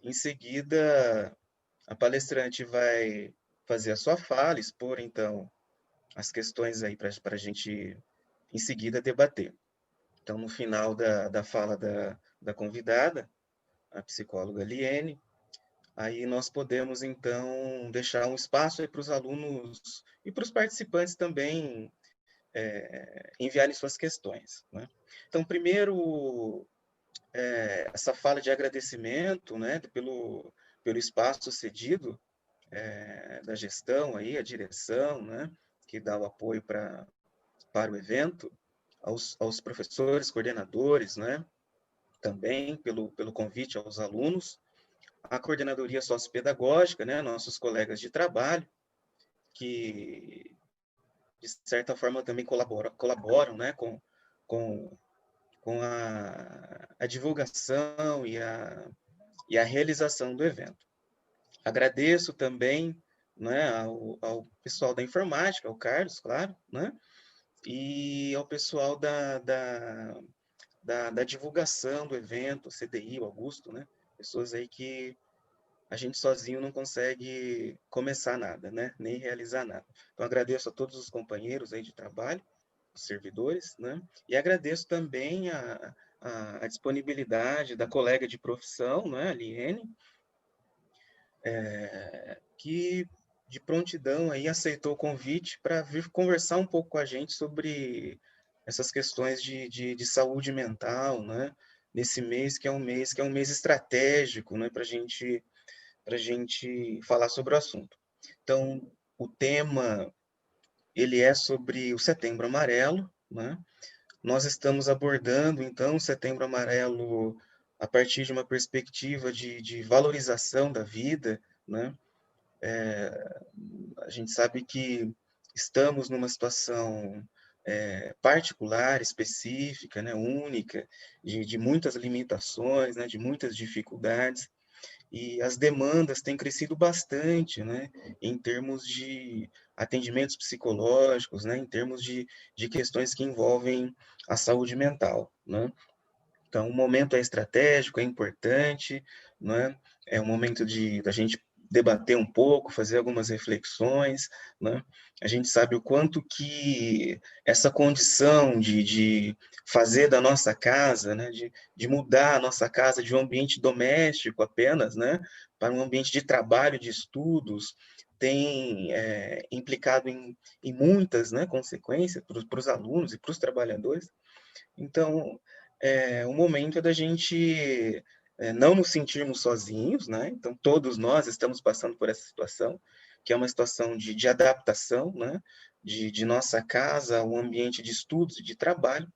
Em seguida, a palestrante vai fazer a sua fala, expor, então, as questões aí para a gente, em seguida, debater. Então, no final da fala da convidada, a psicóloga Liene, aí nós podemos, então, deixar um espaço para os alunos e para os participantes também enviarem suas questões, né? Então, primeiro, essa fala de agradecimento, né, pelo espaço cedido da gestão, aí, a direção, né, que dá o apoio para o evento, aos professores, coordenadores, né, também pelo convite aos alunos, a coordenadoria sociopedagógica, né, nossos colegas de trabalho, que de certa forma também colaboram, né, com, com a divulgação e a realização do evento. Agradeço também, né, ao pessoal da informática, ao Carlos, claro, né, e ao pessoal da divulgação do evento, o CDI, o Augusto, né, pessoas aí que a gente sozinho não consegue começar nada, né, nem realizar nada. Então, agradeço a todos os companheiros aí de trabalho, os servidores, né, e agradeço também a disponibilidade da colega de profissão, né, a Liene, que de prontidão aí aceitou o convite para vir conversar um pouco com a gente sobre essas questões de saúde mental, né? Nesse mês que é um mês estratégico, né? Para gente falar sobre o assunto. Então, o tema ele é sobre o Setembro Amarelo, né? Nós estamos abordando então o Setembro Amarelo a partir de uma perspectiva de valorização da vida, né? A gente sabe que estamos numa situação particular, específica, né, única, de muitas limitações, né, de muitas dificuldades, e as demandas têm crescido bastante, né, em termos de atendimentos psicológicos, né, em termos de questões que envolvem a saúde mental, né. Então, o momento é estratégico, é importante, né? É um momento da gente debater um pouco, fazer algumas reflexões, né? A gente sabe o quanto que essa condição de fazer da nossa casa, né? De mudar a nossa casa de um ambiente doméstico apenas, né? Para um ambiente de trabalho, de estudos, tem implicado em muitas, né, consequências para os alunos e para os trabalhadores. Então, o momento é da gente não nos sentirmos sozinhos, né? Então, todos nós estamos passando por essa situação, que é uma situação de adaptação, né? De nossa casa ao ambiente de estudos e de trabalho.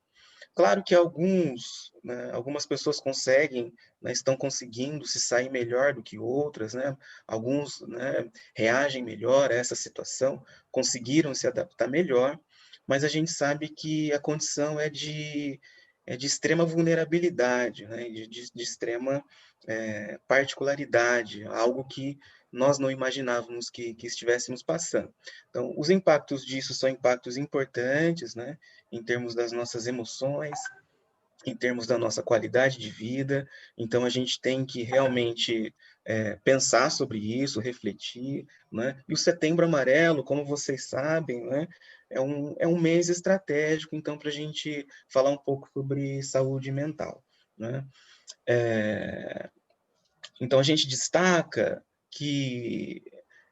Claro que né, algumas pessoas conseguem, né, estão conseguindo se sair melhor do que outras, né? Alguns, né, reagem melhor a essa situação, conseguiram se adaptar melhor, mas a gente sabe que a condição é de extrema vulnerabilidade, né? De extrema particularidade, algo que nós não imaginávamos que estivéssemos passando. Então, os impactos disso são impactos importantes, né? Em termos das nossas emoções, em termos da nossa qualidade de vida. Então, a gente tem que realmente pensar sobre isso, refletir, né? E o Setembro Amarelo, como vocês sabem, né, é um mês estratégico, então, para a gente falar um pouco sobre saúde mental, né? Então, a gente destaca que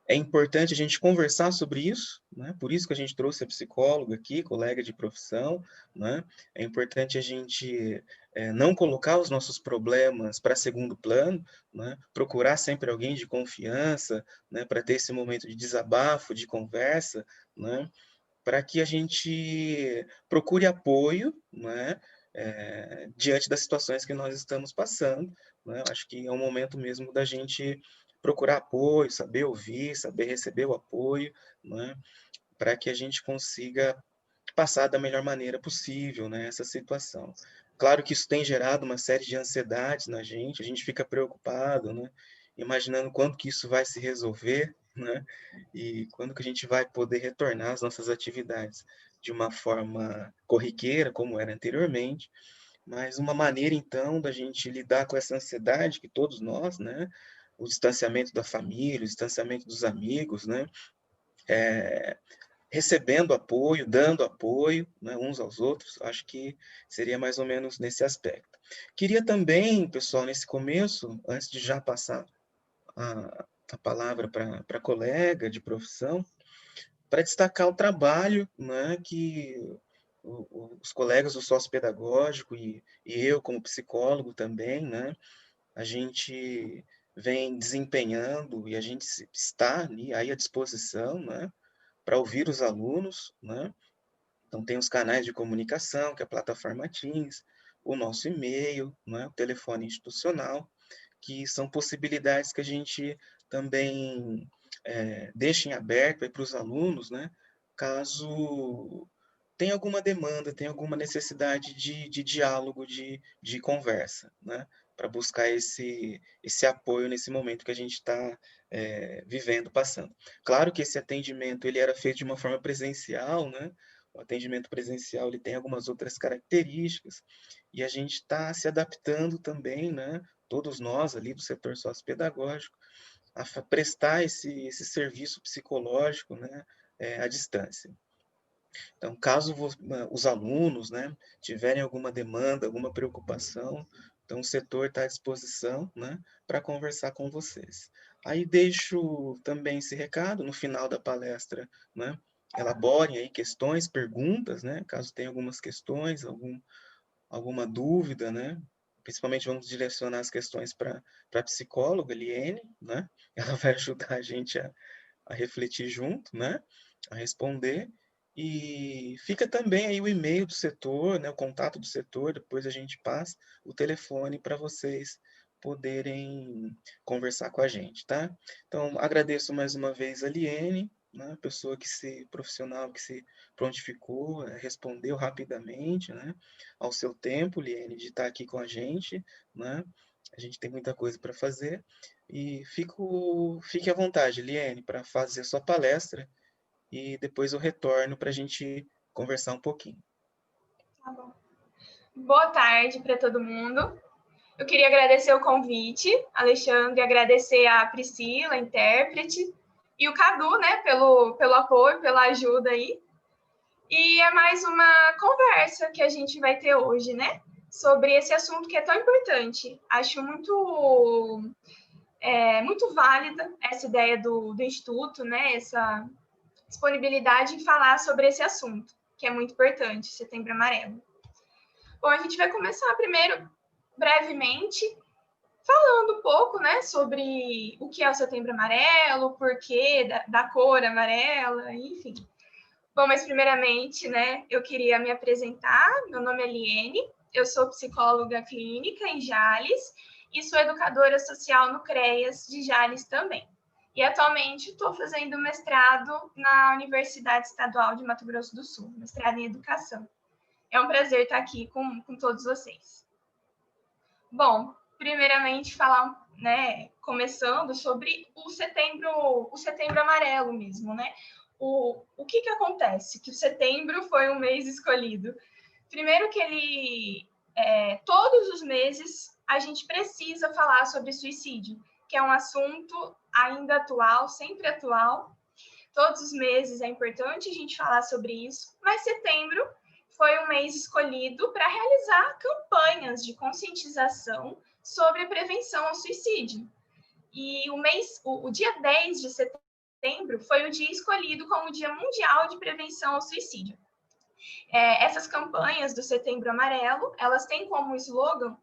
é importante a gente conversar sobre isso, né? Por isso que a gente trouxe a psicóloga aqui, colega de profissão, né? É importante a gente não colocar os nossos problemas para segundo plano, né? Procurar sempre alguém de confiança, né? Para ter esse momento de desabafo, de conversa, né? Para que a gente procure apoio, né? Diante das situações que nós estamos passando, né? Eu acho que é um momento mesmo da gente procurar apoio, saber ouvir, saber receber o apoio, né? Para que a gente consiga passar da melhor maneira possível, né, essa situação. Claro que isso tem gerado uma série de ansiedades na gente, a gente fica preocupado, né, imaginando quando que isso vai se resolver, né, e quando que a gente vai poder retornar às nossas atividades de uma forma corriqueira, como era anteriormente, mas uma maneira, então, da gente lidar com essa ansiedade que todos nós, né, o distanciamento da família, o distanciamento dos amigos, né, recebendo apoio, dando apoio, né, uns aos outros, acho que seria mais ou menos nesse aspecto. Queria também, pessoal, nesse começo, antes de já passar a palavra para a colega de profissão, para destacar o trabalho, né, que os colegas do sócio-pedagógico e eu, como psicólogo também, né, a gente vem desempenhando e a gente está ali aí à disposição, né, para ouvir os alunos, né? Então tem os canais de comunicação, que é a plataforma Teams, o nosso e-mail, né, o telefone institucional, que são possibilidades que a gente também deixa em aberto para os alunos, né, caso tenha alguma demanda, tenha alguma necessidade de diálogo, de conversa, né, para buscar esse apoio nesse momento que a gente está vivendo, passando. Claro que esse atendimento ele era feito de uma forma presencial, né, o atendimento presencial ele tem algumas outras características, e a gente está se adaptando também, né, todos nós ali do setor sociopedagógico, a prestar esse serviço psicológico, né, à distância. Então, caso os alunos, né, tiverem alguma demanda, alguma preocupação, então o setor está à disposição, né, para conversar com vocês. Aí deixo também esse recado no final da palestra, né, elaborem aí questões, perguntas, né, caso tenha algumas questões, alguma dúvida, né, principalmente vamos direcionar as questões para a psicóloga, Liene, né, ela vai ajudar a gente a refletir junto, né, a responder. E fica também aí o e-mail do setor, né, o contato do setor, depois a gente passa o telefone para vocês poderem conversar com a gente, tá? Então, agradeço mais uma vez a Liene, né, pessoa profissional que se prontificou, respondeu rapidamente, né, ao seu tempo, Liene, de estar aqui com a gente, né? A gente tem muita coisa para fazer. E fique à vontade, Liene, para fazer a sua palestra e depois eu retorno para a gente conversar um pouquinho. Tá bom. Boa tarde para todo mundo. Eu queria agradecer o convite, Alexandre, agradecer a Priscila, a intérprete, e o Cadu, né, pelo apoio, pela ajuda aí. E é mais uma conversa que a gente vai ter hoje, né, sobre esse assunto que é tão importante. Acho muito válida essa ideia do Instituto, né, essa disponibilidade em falar sobre esse assunto, que é muito importante, Setembro Amarelo. Bom, a gente vai começar primeiro, brevemente, falando um pouco, né, sobre o que é o Setembro Amarelo, o porquê da cor amarela, enfim. Bom, mas primeiramente, né, eu queria me apresentar. Meu nome é Liene, eu sou psicóloga clínica em Jales e sou educadora social no CREAS de Jales também. E atualmente estou fazendo mestrado na Universidade Estadual de Mato Grosso do Sul, mestrado em educação. É um prazer estar aqui com todos vocês. Bom, primeiramente falar, né, começando sobre o setembro amarelo mesmo, né? O que acontece? Que o setembro foi um mês escolhido. Primeiro que todos os meses a gente precisa falar sobre suicídio, que é um assunto ainda atual, sempre atual. Todos os meses é importante a gente falar sobre isso, mas setembro foi um mês escolhido para realizar campanhas de conscientização sobre a prevenção ao suicídio. E o dia 10 de setembro foi o dia escolhido como o Dia Mundial de Prevenção ao Suicídio. Essas campanhas do Setembro Amarelo, elas têm como slogan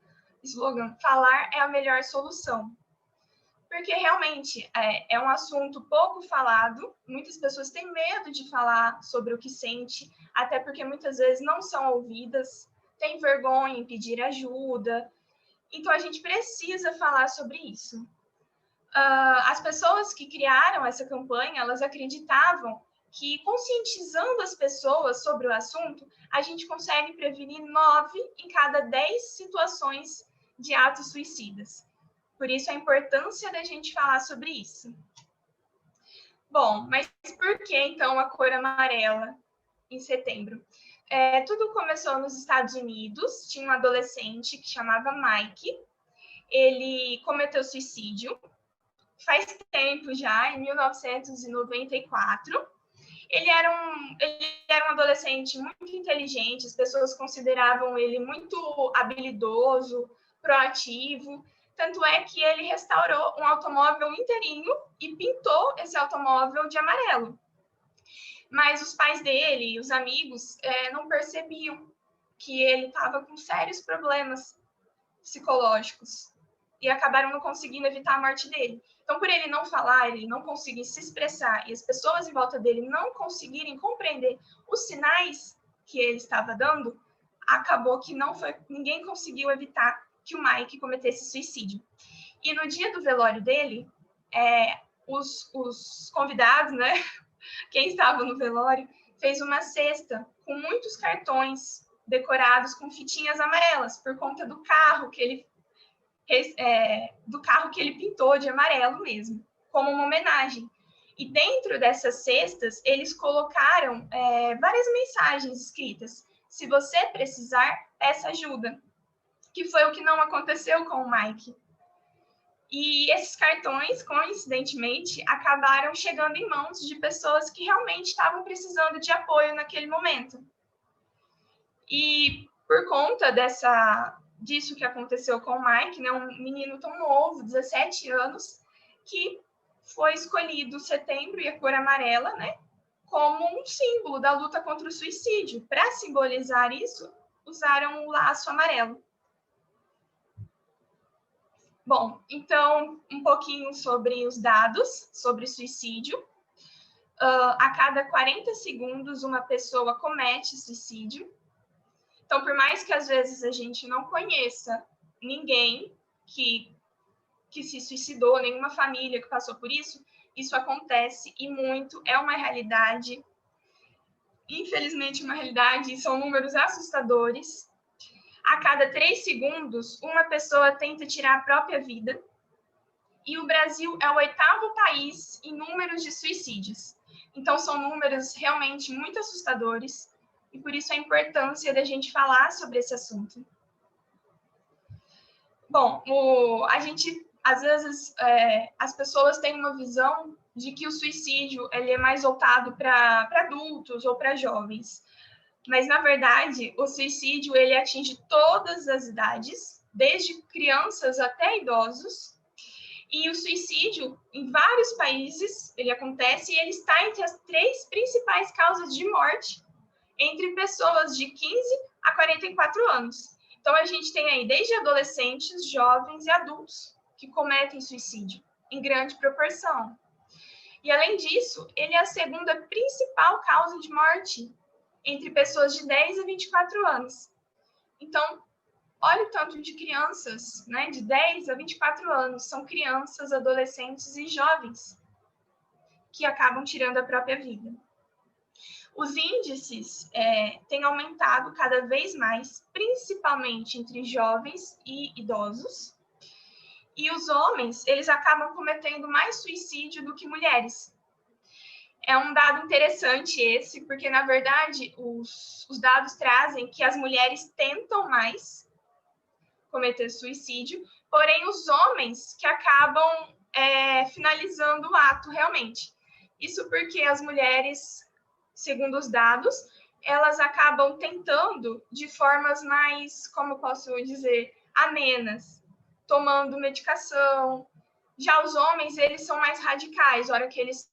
falar é a melhor solução. Porque realmente é um assunto pouco falado, muitas pessoas têm medo de falar sobre o que sente, até porque muitas vezes não são ouvidas, têm vergonha em pedir ajuda. Então, a gente precisa falar sobre isso. As pessoas que criaram essa campanha, elas acreditavam que conscientizando as pessoas sobre o assunto, a gente consegue prevenir 9 em cada 10 situações de atos suicidas. Por isso, a importância da gente falar sobre isso. Bom, mas por que, então, a cor amarela em setembro? Tudo começou nos Estados Unidos. Tinha um adolescente que chamava Mike. Ele cometeu suicídio faz tempo já, em 1994. Ele era um adolescente muito inteligente, as pessoas consideravam ele muito habilidoso, proativo. Tanto é que ele restaurou um automóvel inteirinho e pintou esse automóvel de amarelo. Mas os pais dele, os amigos, não percebiam que ele estava com sérios problemas psicológicos e acabaram não conseguindo evitar a morte dele. Então, por ele não falar, ele não conseguir se expressar e as pessoas em volta dele não conseguirem compreender os sinais que ele estava dando, acabou que ninguém conseguiu evitar que o Mike cometesse suicídio. E no dia do velório dele, os convidados, né, quem estava no velório, fez uma cesta com muitos cartões decorados com fitinhas amarelas, por conta do carro que ele pintou de amarelo mesmo, como uma homenagem. E dentro dessas cestas, eles colocaram várias mensagens escritas. Se você precisar, peça ajuda. Que foi o que não aconteceu com o Mike. E esses cartões, coincidentemente, acabaram chegando em mãos de pessoas que realmente estavam precisando de apoio naquele momento. E por conta disso que aconteceu com o Mike, né, um menino tão novo, 17 anos, que foi escolhido setembro e a cor amarela, né, como um símbolo da luta contra o suicídio. Para simbolizar isso, usaram o laço amarelo. Bom, então, um pouquinho sobre os dados sobre suicídio. A cada 40 segundos, uma pessoa comete suicídio. Então, por mais que às vezes a gente não conheça ninguém que se suicidou, nenhuma família que passou por isso, isso acontece e muito, é uma realidade, infelizmente uma realidade, e são números assustadores. A cada 3 segundos, uma pessoa tenta tirar a própria vida. E o Brasil é o 8º país em números de suicídios. Então, são números realmente muito assustadores. E por isso a importância da gente falar sobre esse assunto. Bom, a gente, às vezes, as pessoas têm uma visão de que o suicídio ele é mais voltado para adultos ou para jovens. Mas, na verdade, o suicídio ele atinge todas as idades, desde crianças até idosos. E o suicídio, em vários países, ele acontece e ele está entre as 3 principais causas de morte entre pessoas de 15 a 44 anos. Então, a gente tem aí desde adolescentes, jovens e adultos que cometem suicídio, em grande proporção. E, além disso, ele é a 2ª principal causa de morte entre pessoas de 10 a 24 anos. Então, olha o tanto de crianças, né, de 10 a 24 anos, são crianças, adolescentes e jovens que acabam tirando a própria vida. Os índices têm aumentado cada vez mais, principalmente entre jovens e idosos. E os homens, eles acabam cometendo mais suicídio do que mulheres. É um dado interessante esse, porque, na verdade, os dados trazem que as mulheres tentam mais cometer suicídio, porém os homens que acabam finalizando o ato realmente. Isso porque as mulheres, segundo os dados, elas acabam tentando de formas mais, como eu posso dizer, amenas, tomando medicação. Já os homens, eles são mais radicais, na hora que eles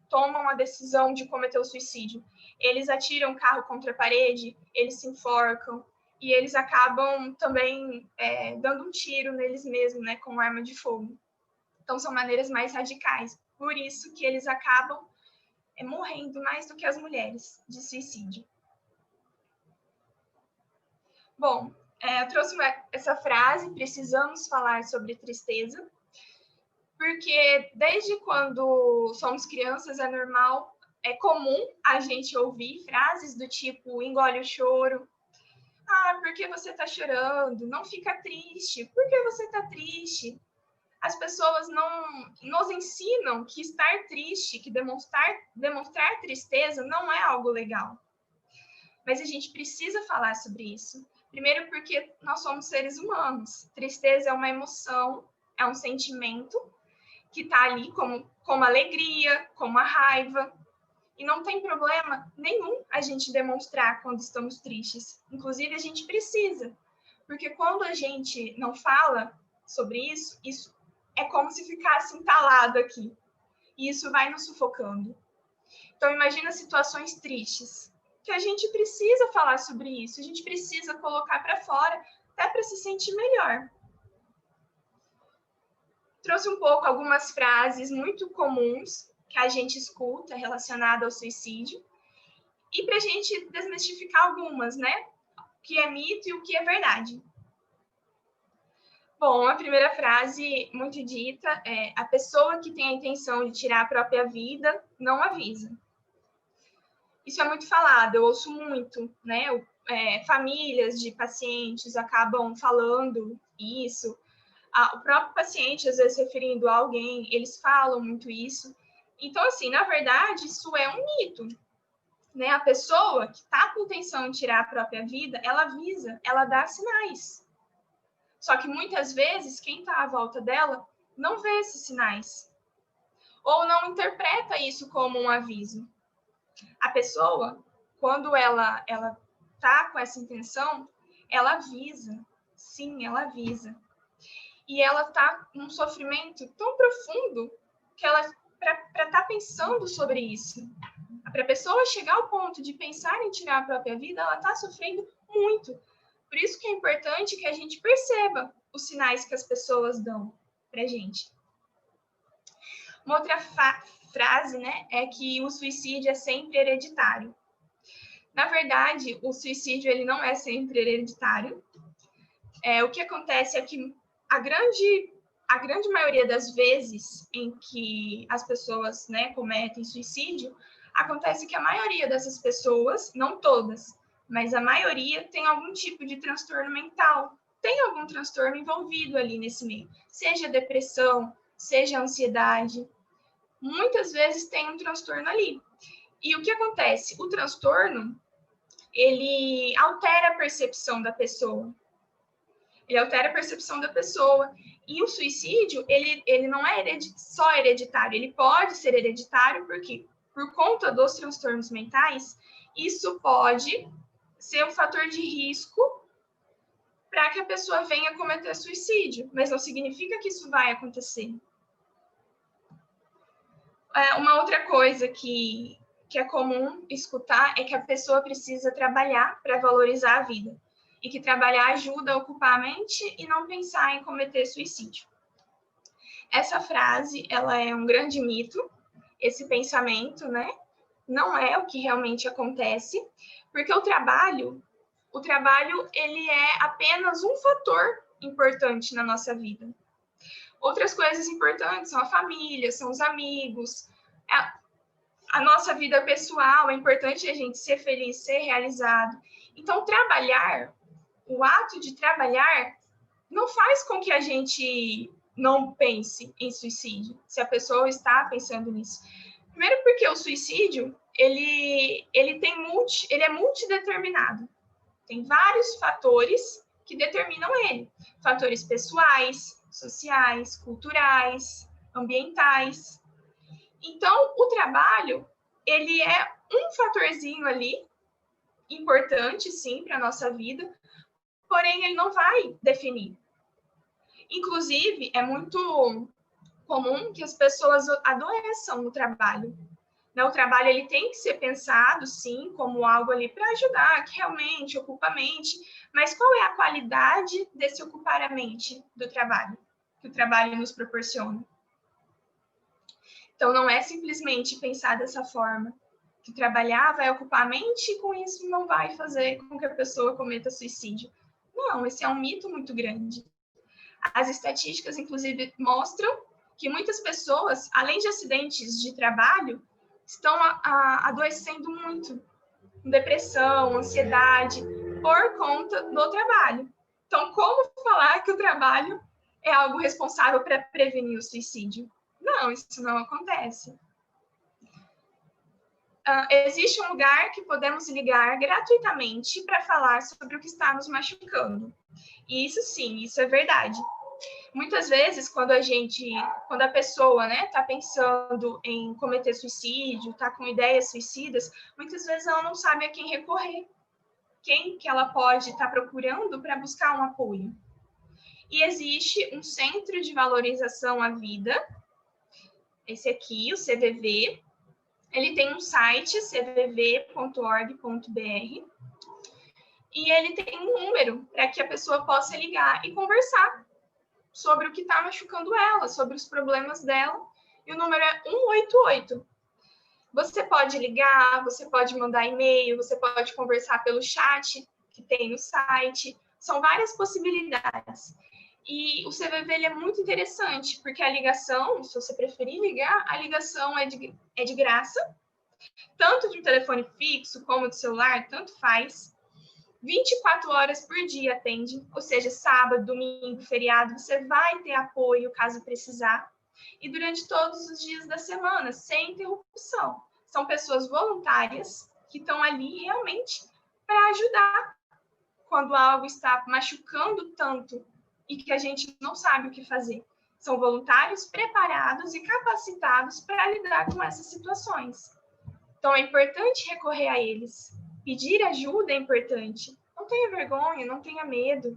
tomam a decisão de cometer o suicídio. Eles atiram o carro contra a parede, eles se enforcam, e eles acabam também dando um tiro neles mesmos, né, com arma de fogo. Então, são maneiras mais radicais. Por isso que eles acabam morrendo mais do que as mulheres de suicídio. Bom, eu trouxe essa frase, precisamos falar sobre tristeza, porque desde quando somos crianças é comum a gente ouvir frases do tipo, engole o choro, por que você está chorando? Não fica triste. Por que você está triste? As pessoas não nos ensinam que estar triste, que demonstrar tristeza não é algo legal. mas a gente precisa falar sobre isso. Primeiro porque nós somos seres humanos. Tristeza é uma emoção, é um sentimento que está ali como alegria, como a raiva. E não tem problema nenhum a gente demonstrar quando estamos tristes. Inclusive, a gente precisa. Porque quando a gente não fala sobre isso, isso é como se ficasse entalado aqui. E isso vai nos sufocando. Então, imagina situações tristes, que a gente precisa falar sobre isso, a gente precisa colocar para fora, até para se sentir melhor. Trouxe um pouco algumas frases muito comuns que a gente escuta relacionadas ao suicídio, e para a gente desmistificar algumas, né? O que é mito e o que é verdade. Bom, a primeira frase muito dita é: a pessoa que tem a intenção de tirar a própria vida não avisa. Isso é muito falado, eu ouço muito, né? Famílias de pacientes acabam falando isso. O próprio paciente, às vezes, referindo a alguém, eles falam muito isso. Então, assim, na verdade, isso é um mito, né? A pessoa que está com intenção de tirar a própria vida, ela avisa, ela dá sinais. Só que, muitas vezes, quem está à volta dela não vê esses sinais. Ou não interpreta isso como um aviso. A pessoa, quando ela tá com essa intenção, ela avisa. Sim, ela avisa. E ela tá num sofrimento tão profundo que ela, para estar pensando sobre isso, para a pessoa chegar ao ponto de pensar em tirar a própria vida, ela está sofrendo muito. Por isso que é importante que a gente perceba os sinais que as pessoas dão para a gente. Uma outra frase, né, é que o suicídio é sempre hereditário. Na verdade, o suicídio ele não é sempre hereditário. O que acontece é que a grande maioria das vezes em que as pessoas, né, cometem suicídio, acontece que a maioria dessas pessoas, não todas, mas a maioria tem algum tipo de transtorno mental, tem algum transtorno envolvido ali nesse meio, seja depressão, seja ansiedade. Muitas vezes tem um transtorno ali. E o que acontece? O transtorno, ele altera a percepção da pessoa. Ele altera a percepção da pessoa. E o suicídio, ele não é só hereditário. Ele pode ser hereditário porque, por conta dos transtornos mentais, isso pode ser um fator de risco para que a pessoa venha cometer suicídio. Mas não significa que isso vai acontecer. Uma outra coisa que é comum escutar é que a pessoa precisa trabalhar para valorizar a vida. E que trabalhar ajuda a ocupar a mente e não pensar em cometer suicídio. Essa frase, ela é um grande mito, esse pensamento, né? Não é o que realmente acontece, porque o trabalho, ele é apenas um fator importante na nossa vida. Outras coisas importantes são a família, são os amigos, a nossa vida pessoal, é importante a gente ser feliz, ser realizado. Então, trabalhar, o ato de trabalhar, não faz com que a gente não pense em suicídio, se a pessoa está pensando nisso. Primeiro porque o suicídio, ele é multideterminado. Tem vários fatores que determinam ele. Fatores pessoais, sociais, culturais, ambientais. Então, o trabalho, ele é um fatorzinho ali, importante, sim, para a nossa vida, porém, ele não vai definir. Inclusive, é muito comum que as pessoas adoeçam no trabalho. O trabalho ele tem que ser pensado, sim, como algo ali para ajudar, que realmente ocupa a mente, mas qual é a qualidade desse ocupar a mente do trabalho, que o trabalho nos proporciona? Então, não é simplesmente pensar dessa forma, que trabalhar vai ocupar a mente e com isso não vai fazer com que a pessoa cometa suicídio. Não, esse é um mito muito grande. As estatísticas, inclusive, mostram que muitas pessoas, além de acidentes de trabalho, estão adoecendo muito, com depressão, ansiedade, por conta do trabalho. Então, como falar que o trabalho é algo responsável para prevenir o suicídio? Não, isso não acontece. existe um lugar que podemos ligar gratuitamente para falar sobre o que está nos machucando. E isso sim, isso é verdade. Muitas vezes, quando a pessoa, né, está pensando em cometer suicídio, está com ideias suicidas, muitas vezes ela não sabe a quem recorrer, quem que ela pode estar procurando para buscar um apoio. E existe um Centro de Valorização à Vida, esse aqui, o CVV. Ele tem um site, cvv.org.br, e ele tem um número para que a pessoa possa ligar e conversar sobre o que está machucando ela, sobre os problemas dela, e o número é 188. Você pode ligar, você pode mandar e-mail, você pode conversar pelo chat que tem no site, são várias possibilidades. E o CVV ele é muito interessante, porque a ligação, se você preferir ligar, a ligação é de graça, tanto de um telefone fixo como de celular, tanto faz. 24 horas por dia atende, ou seja, sábado, domingo, feriado, você vai ter apoio caso precisar. E durante todos os dias da semana, sem interrupção. São pessoas voluntárias que estão ali realmente para ajudar quando algo está machucando tanto e que a gente não sabe o que fazer. São voluntários preparados e capacitados para lidar com essas situações. Então, é importante recorrer a eles. Pedir ajuda é importante. Não tenha vergonha, não tenha medo.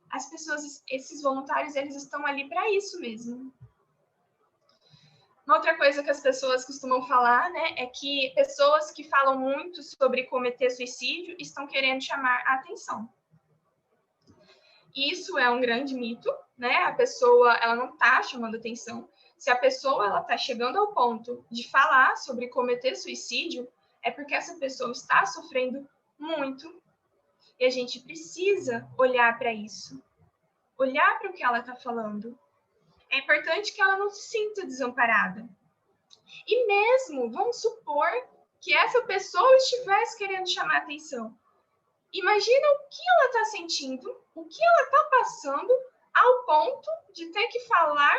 As pessoas, esses voluntários, eles estão ali para isso mesmo. Uma outra coisa que as pessoas costumam falar, né, é que pessoas que falam muito sobre cometer suicídio estão querendo chamar a atenção. Isso é um grande mito, né? A pessoa, ela não está chamando atenção. Se a pessoa ela está chegando ao ponto de falar sobre cometer suicídio, é porque essa pessoa está sofrendo muito. E a gente precisa olhar para isso. Olhar para o que ela está falando. É importante que ela não se sinta desamparada. E mesmo, vamos supor que essa pessoa estivesse querendo chamar atenção. Imagina o que ela está sentindo, o que ela está passando, ao ponto de ter que falar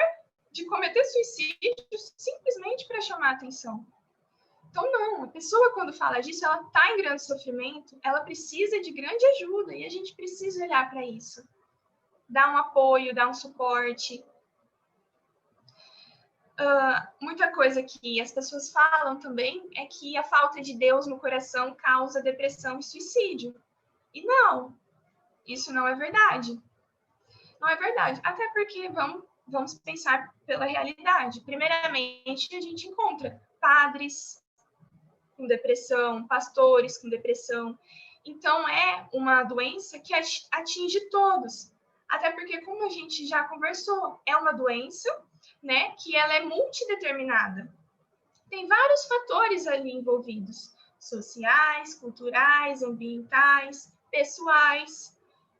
de cometer suicídio simplesmente para chamar atenção. Então, não, a pessoa quando fala disso, ela está em grande sofrimento, ela precisa de grande ajuda e a gente precisa olhar para isso. Dar um apoio, dar um suporte. Muita coisa que as pessoas falam também é que a falta de Deus no coração causa depressão e suicídio. E não, isso não é verdade. Não é verdade, até porque vamos pensar pela realidade. Primeiramente, a gente encontra padres com depressão, pastores com depressão. Então, é uma doença que atinge todos. Até porque, como a gente já conversou, é uma doença, né, que ela é multideterminada. Tem vários fatores ali envolvidos. Sociais, culturais, ambientais, pessoais.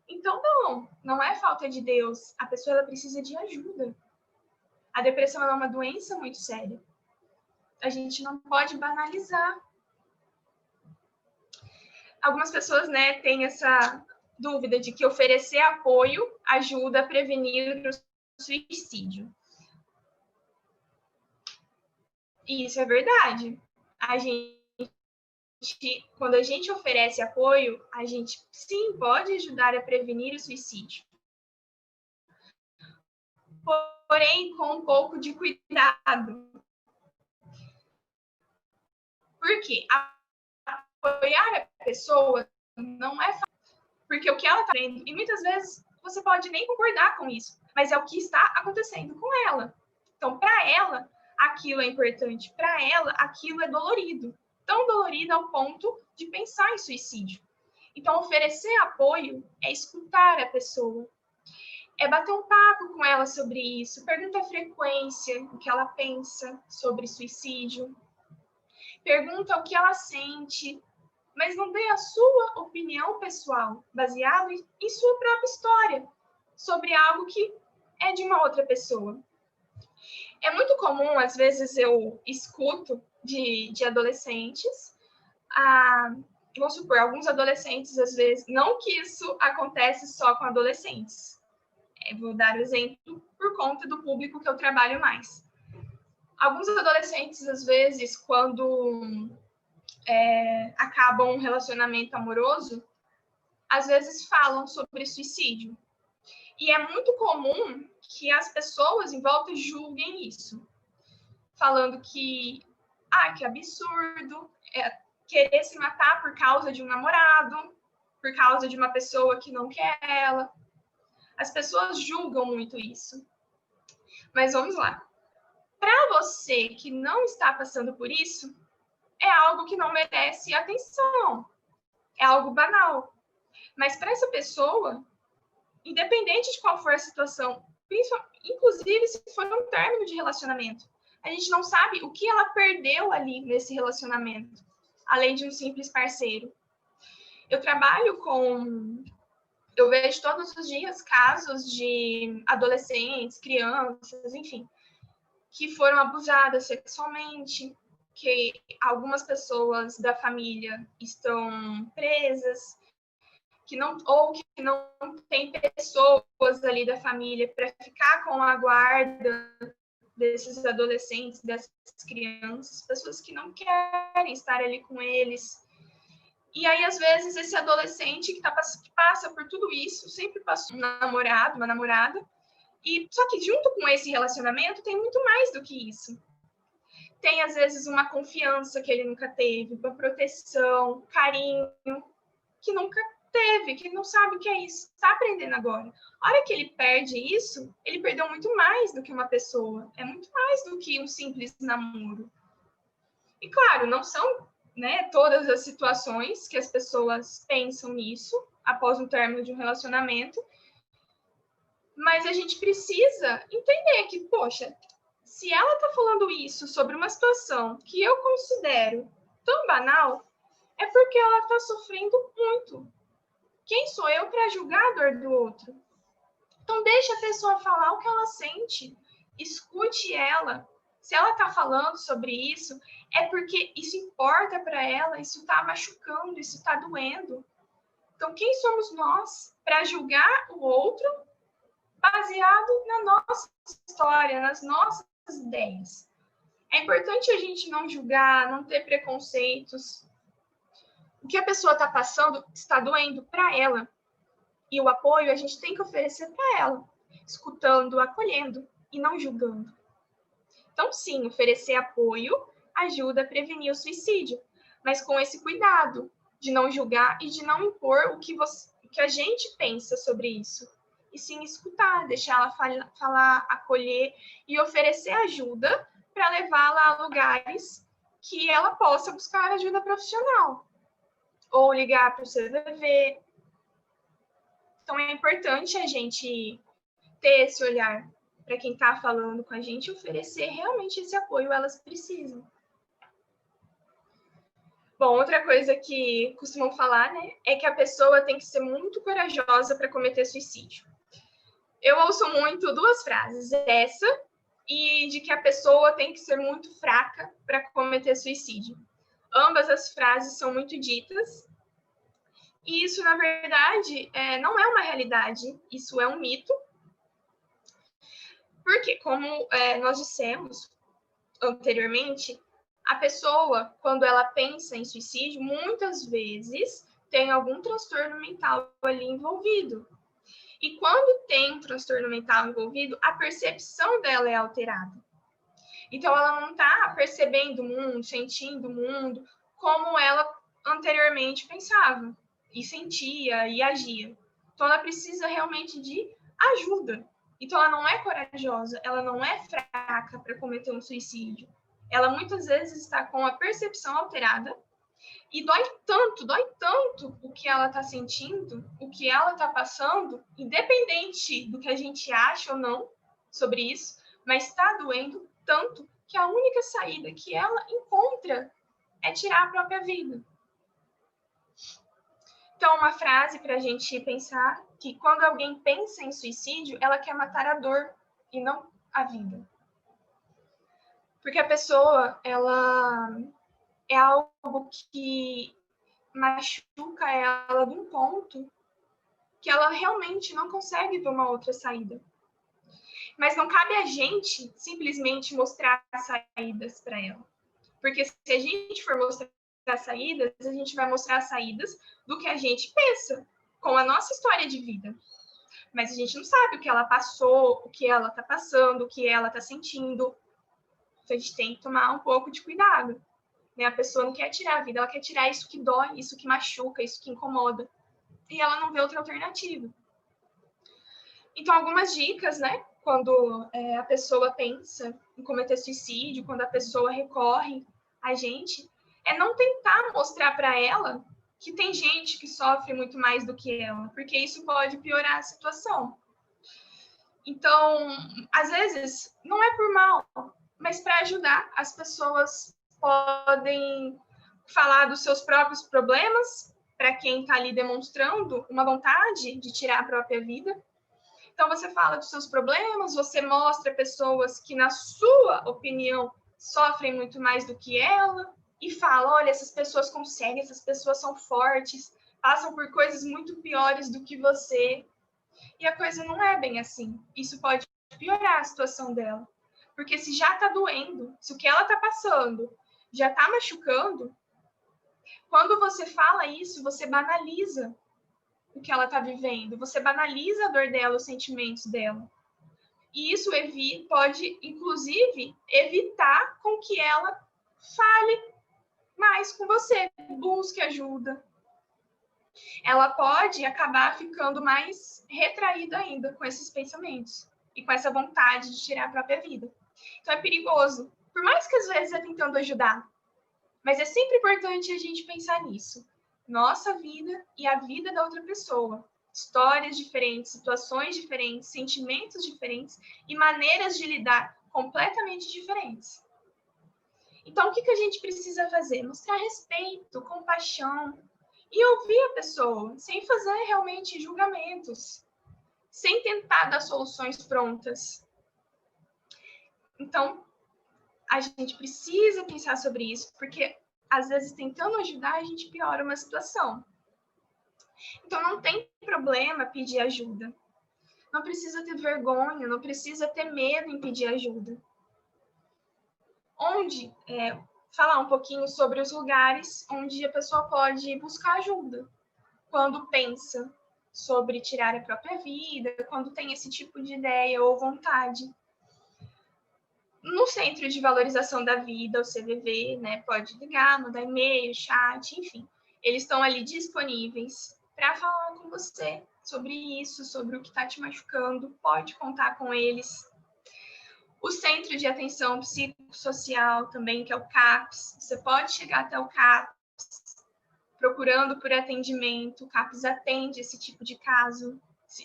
Então, não é falta de Deus. A pessoa ela precisa de ajuda. A depressão é uma doença muito séria. A gente não pode banalizar. Algumas pessoas, né, têm essa dúvida de que oferecer apoio ajuda a prevenir o suicídio. E isso é verdade. Quando a gente oferece apoio, a gente sim pode ajudar a prevenir o suicídio. Porém, com um pouco de cuidado. Por quê? Apoiar a pessoa não é fácil, porque o que ela está vendo, e muitas vezes você pode nem concordar com isso, mas é o que está acontecendo com ela. Então, para ela, aquilo é importante, para ela, aquilo é dolorido, tão dolorido ao ponto de pensar em suicídio. Então, oferecer apoio é escutar a pessoa, é bater um papo com ela sobre isso, pergunta a frequência, o que ela pensa sobre suicídio, pergunta o que ela sente, mas não dê a sua opinião pessoal, baseado em sua própria história, sobre algo que é de uma outra pessoa. É muito comum, às vezes, eu escuto de adolescentes, vamos supor, alguns adolescentes, às vezes, não que isso acontece só com adolescentes. Vou dar o exemplo por conta do público que eu trabalho mais. Alguns adolescentes, às vezes, quando acabam um relacionamento amoroso, às vezes falam sobre suicídio. E é muito comum que as pessoas em volta julguem isso, falando que absurdo, querer se matar por causa de um namorado, por causa de uma pessoa que não quer ela. As pessoas julgam muito isso. Mas vamos lá. Para você que não está passando por isso, é algo que não merece atenção. É algo banal. Mas para essa pessoa, independente de qual for a situação, inclusive se for um término de relacionamento, a gente não sabe o que ela perdeu ali nesse relacionamento, além de um simples parceiro. Eu vejo todos os dias casos de adolescentes, crianças, enfim, que foram abusadas sexualmente, que algumas pessoas da família estão presas, que não tem pessoas ali da família para ficar com a guarda desses adolescentes, dessas crianças, pessoas que não querem estar ali com eles. E aí, às vezes, esse adolescente que passa por tudo isso, sempre passou um namorado, uma namorada, e só que junto com esse relacionamento tem muito mais do que isso. Tem, às vezes, uma confiança que ele nunca teve, uma proteção, carinho, que nunca teve, que não sabe o que é isso, está aprendendo agora. A hora que ele perde isso, ele perdeu muito mais do que uma pessoa, é muito mais do que um simples namoro. E claro, não são, né, todas as situações que as pessoas pensam nisso após o término de um relacionamento, mas a gente precisa entender que, poxa, se ela está falando isso sobre uma situação que eu considero tão banal, é porque ela está sofrendo muito. Quem sou eu para julgar a dor do outro? Então, deixa a pessoa falar o que ela sente. Escute ela. Se ela está falando sobre isso, é porque isso importa para ela, isso está machucando, isso está doendo. Então, quem somos nós para julgar o outro baseado na nossa história, nas nossas ideias? É importante a gente não julgar, não ter preconceitos. O que a pessoa está passando está doendo para ela. E o apoio a gente tem que oferecer para ela, escutando, acolhendo e não julgando. Então, sim, oferecer apoio ajuda a prevenir o suicídio, mas com esse cuidado de não julgar e de não impor o que a gente pensa sobre isso. E sim escutar, deixar ela falar, acolher e oferecer ajuda para levá-la a lugares que ela possa buscar ajuda profissional. Ou ligar para o CVV. Então, é importante a gente ter esse olhar para quem está falando com a gente e oferecer realmente esse apoio elas precisam. Bom, outra coisa que costumam falar, né, é que a pessoa tem que ser muito corajosa para cometer suicídio. Eu ouço muito duas frases, essa e de que a pessoa tem que ser muito fraca para cometer suicídio. Ambas as frases são muito ditas, e isso, na verdade, não é uma realidade, isso é um mito, porque, como nós dissemos anteriormente, a pessoa, quando ela pensa em suicídio, muitas vezes tem algum transtorno mental ali envolvido. E quando tem um transtorno mental envolvido, a percepção dela é alterada. Então, ela não está percebendo o mundo, sentindo o mundo como ela anteriormente pensava, e sentia, e agia. Então, ela precisa realmente de ajuda. Então, ela não é corajosa, ela não é fraca para cometer um suicídio. Ela muitas vezes está com a percepção alterada e dói tanto o que ela está sentindo, o que ela está passando, independente do que a gente acha ou não sobre isso, mas está doendo tanto que a única saída que ela encontra é tirar a própria vida. Então, uma frase para a gente pensar que quando alguém pensa em suicídio, ela quer matar a dor e não a vida. Porque a pessoa, ela é algo que machuca ela de um ponto que ela realmente não consegue ver uma outra saída. Mas não cabe a gente simplesmente mostrar saídas para ela. Porque se a gente for mostrar saídas, a gente vai mostrar saídas do que a gente pensa, com a nossa história de vida. Mas a gente não sabe o que ela passou, o que ela está passando, o que ela está sentindo. Então, a gente tem que tomar um pouco de cuidado. Né? A pessoa não quer tirar a vida, ela quer tirar isso que dói, isso que machuca, isso que incomoda. E ela não vê outra alternativa. Então, algumas dicas, né? Quando a pessoa pensa em cometer suicídio, quando a pessoa recorre a gente, é não tentar mostrar para ela que tem gente que sofre muito mais do que ela, porque isso pode piorar a situação. Então, às vezes, não é por mal, mas para ajudar, as pessoas podem falar dos seus próprios problemas para quem está ali demonstrando uma vontade de tirar a própria vida. Então, você fala dos seus problemas, você mostra pessoas que, na sua opinião, sofrem muito mais do que ela, e fala, olha, essas pessoas conseguem, essas pessoas são fortes, passam por coisas muito piores do que você. E a coisa não é bem assim. Isso pode piorar a situação dela. Porque se já está doendo, se o que ela está passando já está machucando, quando você fala isso, você banaliza o que ela está vivendo, você banaliza a dor dela, os sentimentos dela. E isso pode, inclusive, evitar com que ela fale mais com você, busque ajuda. Ela pode acabar ficando mais retraída ainda com esses pensamentos e com essa vontade de tirar a própria vida. Então é perigoso, por mais que às vezes é tentando ajudar, mas é sempre importante a gente pensar nisso. Nossa vida e a vida da outra pessoa. Histórias diferentes, situações diferentes, sentimentos diferentes e maneiras de lidar completamente diferentes. Então, o que a gente precisa fazer? Mostrar respeito, compaixão e ouvir a pessoa, sem fazer realmente julgamentos, sem tentar dar soluções prontas. Então, a gente precisa pensar sobre isso, porque às vezes tentando ajudar, a gente piora uma situação. Então, não tem problema pedir ajuda. Não precisa ter vergonha, não precisa ter medo em pedir ajuda. Falar um pouquinho sobre os lugares onde a pessoa pode buscar ajuda quando pensa sobre tirar a própria vida, quando tem esse tipo de ideia ou vontade. No Centro de Valorização da Vida, o CVV, né, pode ligar, mandar e-mail, chat, enfim. Eles estão ali disponíveis para falar com você sobre isso, sobre o que está te machucando. Pode contar com eles. O Centro de Atenção Psicossocial também, que é o CAPS. Você pode chegar até o CAPS procurando por atendimento. O CAPS atende esse tipo de caso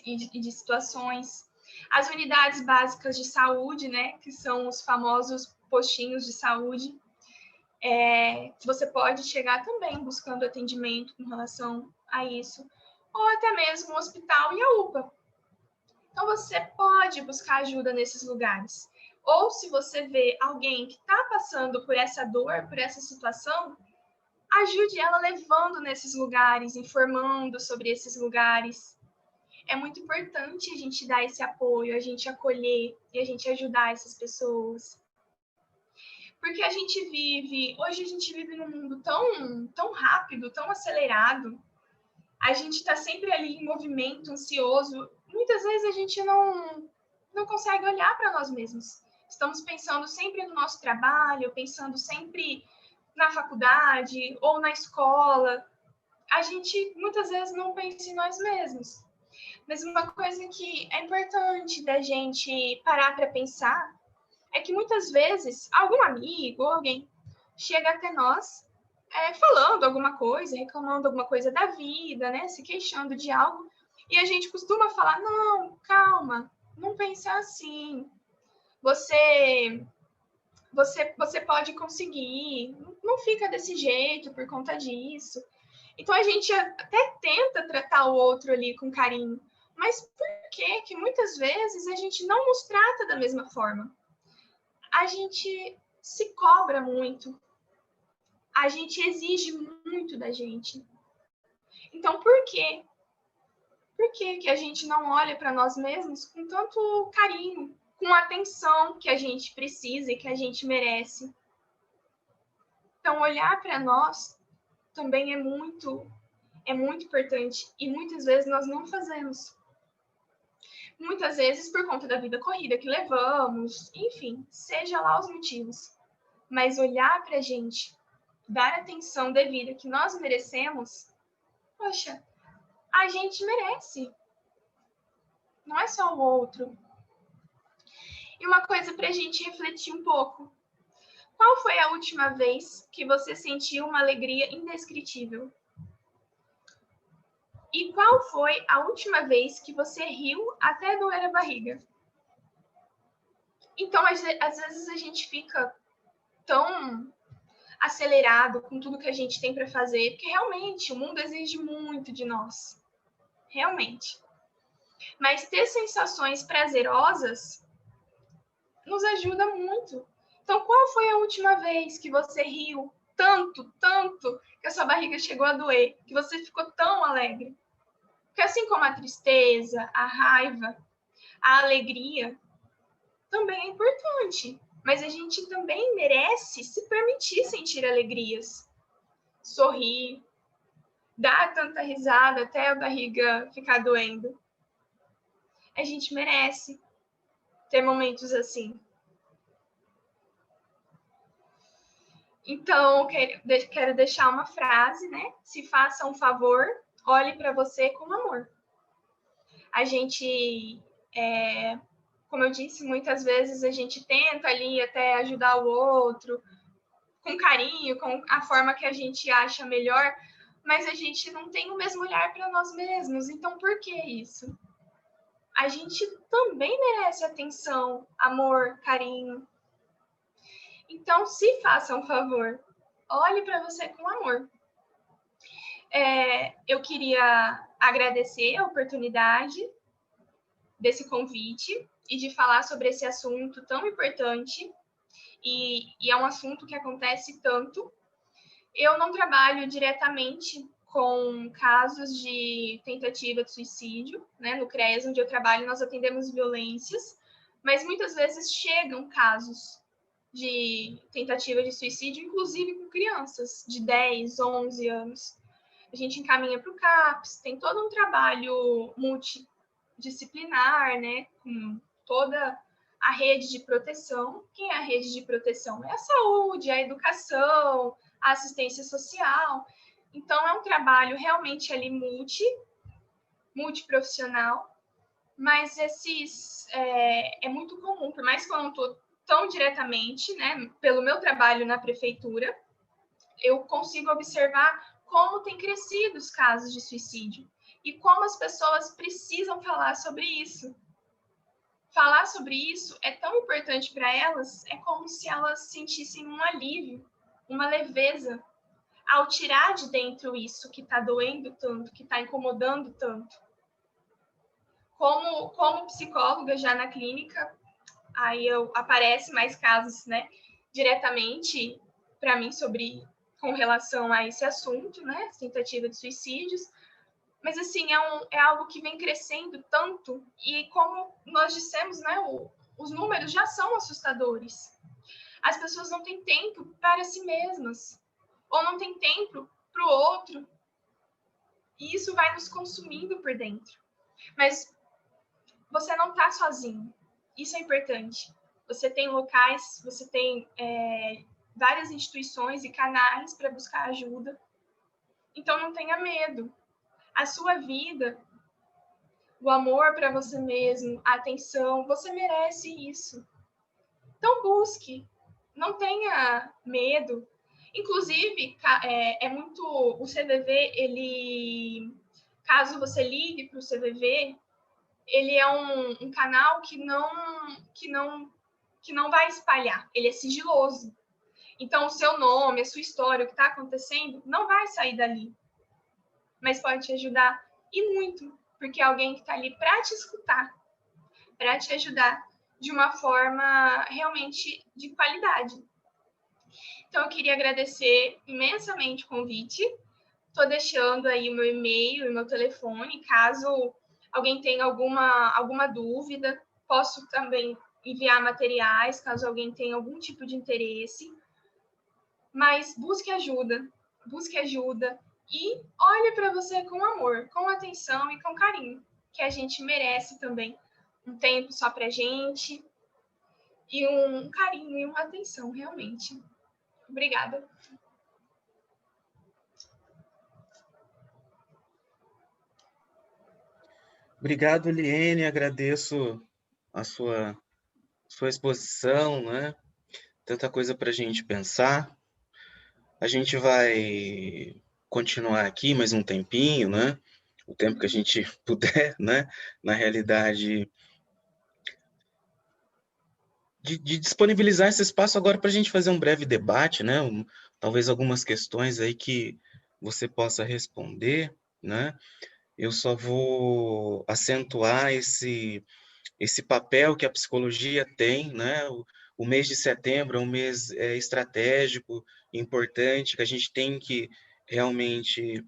e de situações. As unidades básicas de saúde, né, que são os famosos postinhos de saúde, você pode chegar também buscando atendimento com relação a isso, ou até mesmo o hospital e a UPA. Então, você pode buscar ajuda nesses lugares. Ou se você vê alguém que está passando por essa dor, por essa situação, ajude ela levando nesses lugares, informando sobre esses lugares. É muito importante a gente dar esse apoio, a gente acolher e a gente ajudar essas pessoas. Porque hoje a gente vive num mundo tão rápido, tão acelerado. A gente está sempre ali em movimento, ansioso. Muitas vezes a gente não consegue olhar para nós mesmos. Estamos pensando sempre no nosso trabalho, pensando sempre na faculdade ou na escola. A gente muitas vezes não pensa em nós mesmos. Mas uma coisa que é importante da gente parar para pensar é que muitas vezes algum amigo ou alguém chega até nós falando alguma coisa, reclamando alguma coisa da vida, né? Se queixando de algo. E a gente costuma falar, não, calma, não pensa assim. Você pode conseguir, não fica desse jeito por conta disso. Então, a gente até tenta tratar o outro ali com carinho, mas por que muitas vezes a gente não nos trata da mesma forma? A gente se cobra muito, a gente exige muito da gente. Então, por quê? Por que a gente não olha para nós mesmos com tanto carinho, com a atenção que a gente precisa e que a gente merece? Então, olhar para nós também é muito importante e muitas vezes nós não fazemos. Muitas vezes por conta da vida corrida que levamos, enfim, seja lá os motivos. Mas olhar para a gente, dar a atenção devida que nós merecemos, poxa, a gente merece. Não é só o outro. E uma coisa para a gente refletir um pouco. Qual foi a última vez que você sentiu uma alegria indescritível? E qual foi a última vez que você riu até doer a barriga? Então, às vezes a gente fica tão acelerado com tudo que a gente tem para fazer, porque realmente o mundo exige muito de nós. Realmente. Mas ter sensações prazerosas nos ajuda muito. Então, qual foi a última vez que você riu tanto, que a sua barriga chegou a doer, que você ficou tão alegre? Porque assim como a tristeza, a raiva, a alegria, também é importante. Mas a gente também merece se permitir sentir alegrias. Sorrir, dar tanta risada até a barriga ficar doendo. A gente merece ter momentos assim. Então, quero deixar uma frase, né? Se faça um favor, olhe para você com amor. A gente, como eu disse, muitas vezes a gente tenta ali até ajudar o outro, com carinho, com a forma que a gente acha melhor, mas a gente não tem o mesmo olhar para nós mesmos. Então, por que isso? A gente também merece atenção, amor, carinho. Então, se faça um favor, olhe para você com amor. Eu queria agradecer a oportunidade desse convite e de falar sobre esse assunto tão importante, e é um assunto que acontece tanto. Eu não trabalho diretamente com casos de tentativa de suicídio, né? No CREAS, onde eu trabalho, nós atendemos violências, mas muitas vezes chegam casos de tentativa de suicídio, inclusive com crianças de 10, 11 anos. A gente encaminha para o CAPS, tem todo um trabalho multidisciplinar, né? Com toda a rede de proteção. Quem é a rede de proteção? É a saúde, a educação, a assistência social. Então, é um trabalho realmente ali multiprofissional, mas é muito comum, por mais que eu não estou tão diretamente, né, pelo meu trabalho na prefeitura, eu consigo observar como tem crescido os casos de suicídio e como as pessoas precisam falar sobre isso. Falar sobre isso é tão importante para elas, é como se elas sentissem um alívio, uma leveza, ao tirar de dentro isso que está doendo tanto, que está incomodando tanto. Como psicóloga já na clínica, aí aparece mais casos, né, diretamente para mim com relação a esse assunto, né, tentativa de suicídios. Mas, assim, é algo que vem crescendo tanto, e como nós dissemos, né, os números já são assustadores. As pessoas não têm tempo para si mesmas, ou não têm tempo para o outro, e isso vai nos consumindo por dentro. Mas você não está sozinho, isso é importante. Você tem locais, você tem várias instituições e canais para buscar ajuda, então não tenha medo. A sua vida, o amor para você mesmo, a atenção, você merece isso. Então busque, não tenha medo. Inclusive, o CVV, caso você ligue para o CVV, ele é um canal que não vai espalhar, ele é sigiloso. Então, o seu nome, a sua história, o que está acontecendo, não vai sair dali. Mas pode te ajudar, e muito, porque é alguém que está ali para te escutar, para te ajudar de uma forma realmente de qualidade. Então, eu queria agradecer imensamente o convite. Estou deixando aí o meu e-mail e o meu telefone, caso alguém tenha alguma dúvida. Posso também enviar materiais, caso alguém tenha algum tipo de interesse. Mas busque ajuda. busque ajuda e olhe para você com amor, com atenção e com carinho, que a gente merece também um tempo só pra gente e um carinho e uma atenção, realmente. Obrigada. Obrigado, Liene, agradeço a sua exposição, né? Tanta coisa para a gente pensar. A gente vai continuar aqui mais um tempinho, né? O tempo que a gente puder, né? Na realidade, de disponibilizar esse espaço agora para a gente fazer um breve debate, né? Talvez algumas questões aí que você possa responder, né? Eu só vou acentuar esse papel que a psicologia tem, né? O mês de setembro é um mês estratégico, importante, que a gente tem que realmente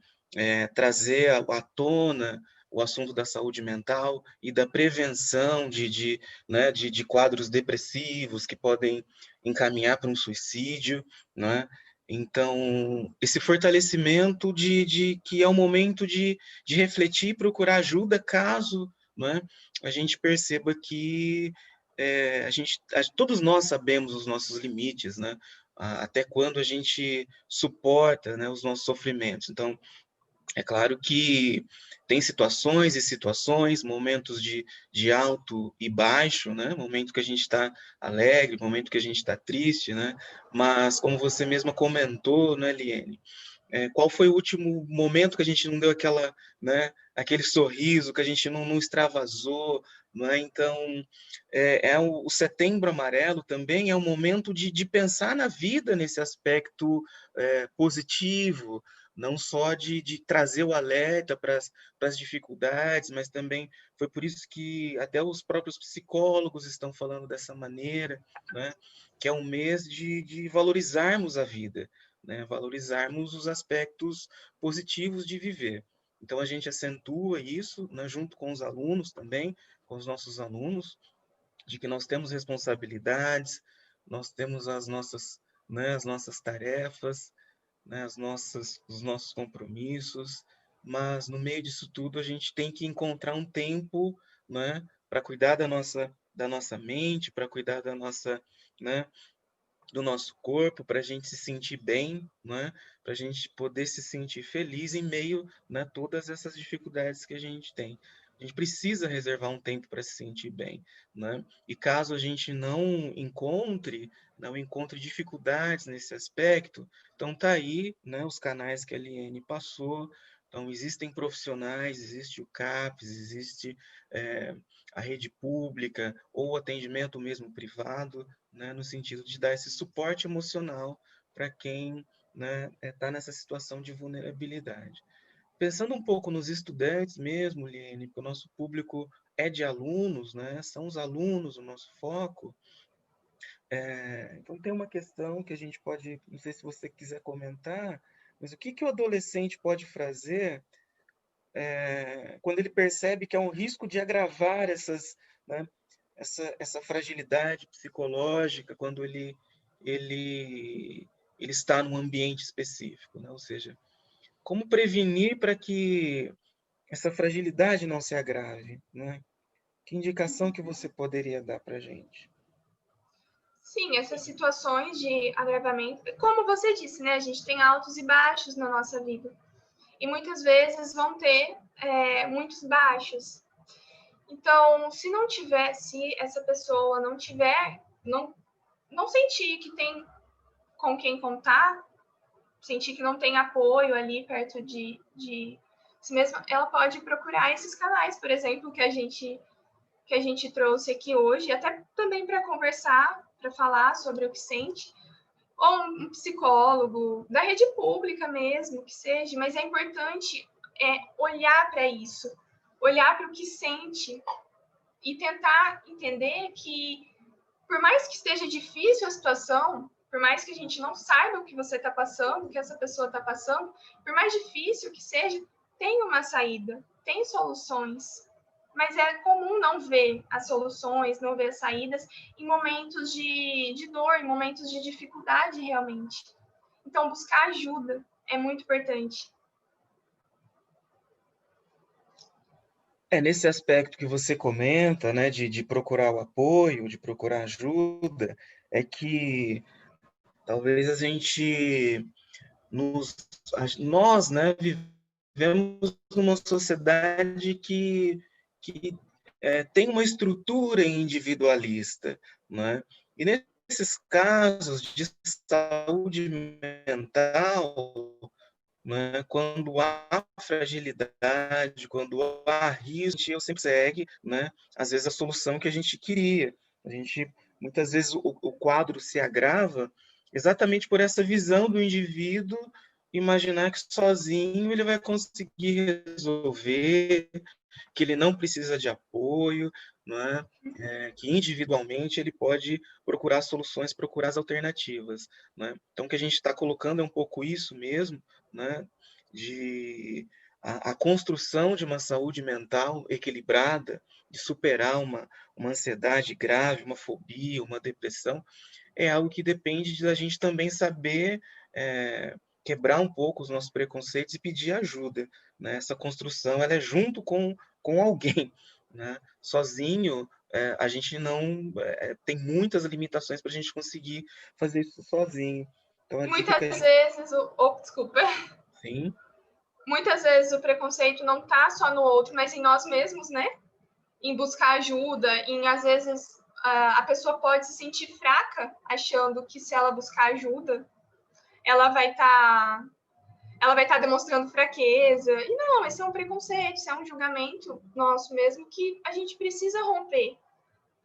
trazer à tona o assunto da saúde mental e da prevenção né, de quadros depressivos que podem encaminhar para um suicídio, né? Então, esse fortalecimento de que é o momento de refletir e procurar ajuda caso, né, a gente perceba que todos nós sabemos os nossos limites, né? Até quando a gente suporta, né, os nossos sofrimentos. Então, é claro que tem situações e situações, momentos de alto e baixo, né? Momento que a gente está alegre, momento que a gente está triste, né? Mas, como você mesma comentou, né, Liene? Qual foi o último momento que a gente não deu aquela, né, aquele sorriso, que a gente não extravasou, né? Então, o Setembro Amarelo também é um momento de pensar na vida nesse aspecto positivo, não só de trazer o alerta para as dificuldades, mas também foi por isso que até os próprios psicólogos estão falando dessa maneira, né? Que é um mês de valorizarmos a vida, né? Valorizarmos os aspectos positivos de viver. Então, a gente acentua isso, né, junto com os alunos também, com os nossos alunos, de que nós temos responsabilidades, nós temos né, as nossas tarefas, né, os nossos compromissos, mas no meio disso tudo a gente tem que encontrar um tempo, né, para cuidar da nossa mente, para cuidar da nossa, né, do nosso corpo, para a gente se sentir bem, né? Para a gente poder se sentir feliz em meio, né, todas essas dificuldades que a gente tem. A gente precisa reservar um tempo para se sentir bem, né? E caso a gente não encontre dificuldades nesse aspecto, então tá aí, né, os canais que a Liene passou. Então existem profissionais, existe o CAPS, existe a rede pública ou atendimento mesmo privado, né, no sentido de dar esse suporte emocional para quem, né, está nessa situação de vulnerabilidade. Pensando um pouco nos estudantes mesmo, Liene, porque o nosso público é de alunos, né, são os alunos o nosso foco. Então tem uma questão que a gente pode, não sei se você quiser comentar, mas o que o adolescente pode fazer quando ele percebe que há um risco de agravar né, essa fragilidade psicológica quando ele, ele está num ambiente específico, né? Ou seja, como prevenir para que essa fragilidade não se agrave, né? Que indicação que você poderia dar para a gente? Sim, essas situações de agravamento, como você disse, né? A gente tem altos e baixos na nossa vida. E muitas vezes vão ter muitos baixos. Então, se essa pessoa não sentir que tem com quem contar, sentir que não tem apoio ali perto de si mesma, ela pode procurar esses canais, por exemplo, que a gente trouxe aqui hoje, até também para conversar, para falar sobre o que sente, ou um psicólogo, da rede pública mesmo, que seja, mas é importante olhar para isso, olhar para o que sente e tentar entender que, por mais que esteja difícil a situação, por mais que a gente não saiba o que você está passando, o que essa pessoa está passando, por mais difícil que seja, tem uma saída, tem soluções. Mas é comum não ver as soluções, não ver as saídas em momentos de dor, em momentos de dificuldade realmente. Então, buscar ajuda, é muito importante. Nesse aspecto que você comenta, né, de procurar o apoio, de procurar ajuda, é que talvez a gente, nós, né, vivemos numa sociedade que tem uma estrutura individualista, né? E nesses casos de saúde mental, né, quando há fragilidade, quando há risco, eu sempre segue, né, às vezes a solução que a gente queria. A gente, muitas vezes o quadro se agrava exatamente por essa visão do indivíduo imaginar que sozinho ele vai conseguir resolver, que ele não precisa de apoio, não é? Que individualmente ele pode procurar soluções, procurar as alternativas, né? Então, o que a gente está colocando é um pouco isso mesmo, né? De a construção de uma saúde mental equilibrada, de superar uma ansiedade grave, uma fobia, uma depressão, é algo que depende da gente também saber quebrar um pouco os nossos preconceitos e pedir ajuda, né? Essa construção ela é junto com alguém, né? Sozinho a gente não tem muitas limitações para a gente conseguir fazer isso sozinho. Então a dica que a Muitas gente vezes desculpa. sim, Muitas vezes o preconceito não está só no outro, mas em nós mesmos, né? Em buscar ajuda, às vezes a pessoa pode se sentir fraca, achando que se ela buscar ajuda, ela vai estar demonstrando fraqueza. E não, esse é um preconceito, esse é um julgamento nosso mesmo que a gente precisa romper.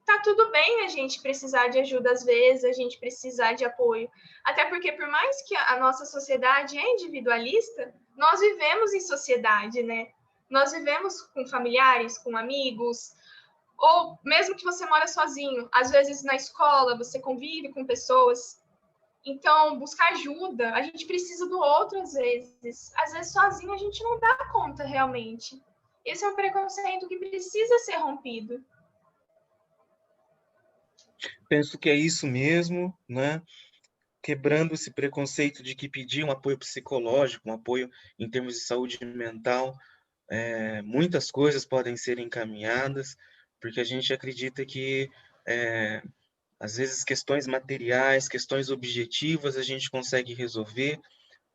Tá tudo bem a gente precisar de ajuda às vezes, a gente precisar de apoio. Até porque, por mais que a nossa sociedade é individualista, nós vivemos em sociedade, né? Nós vivemos com familiares, com amigos, ou mesmo que você mora sozinho, às vezes na escola você convive com pessoas. Então, buscar ajuda, a gente precisa do outro às vezes. Às vezes sozinho a gente não dá conta realmente. Esse é um preconceito que precisa ser rompido. penso que é isso mesmo, né? Quebrando esse preconceito de que pedir um apoio psicológico, um apoio em termos de saúde mental, muitas coisas podem ser encaminhadas, porque a gente acredita que, às vezes, questões materiais, questões objetivas, a gente consegue resolver,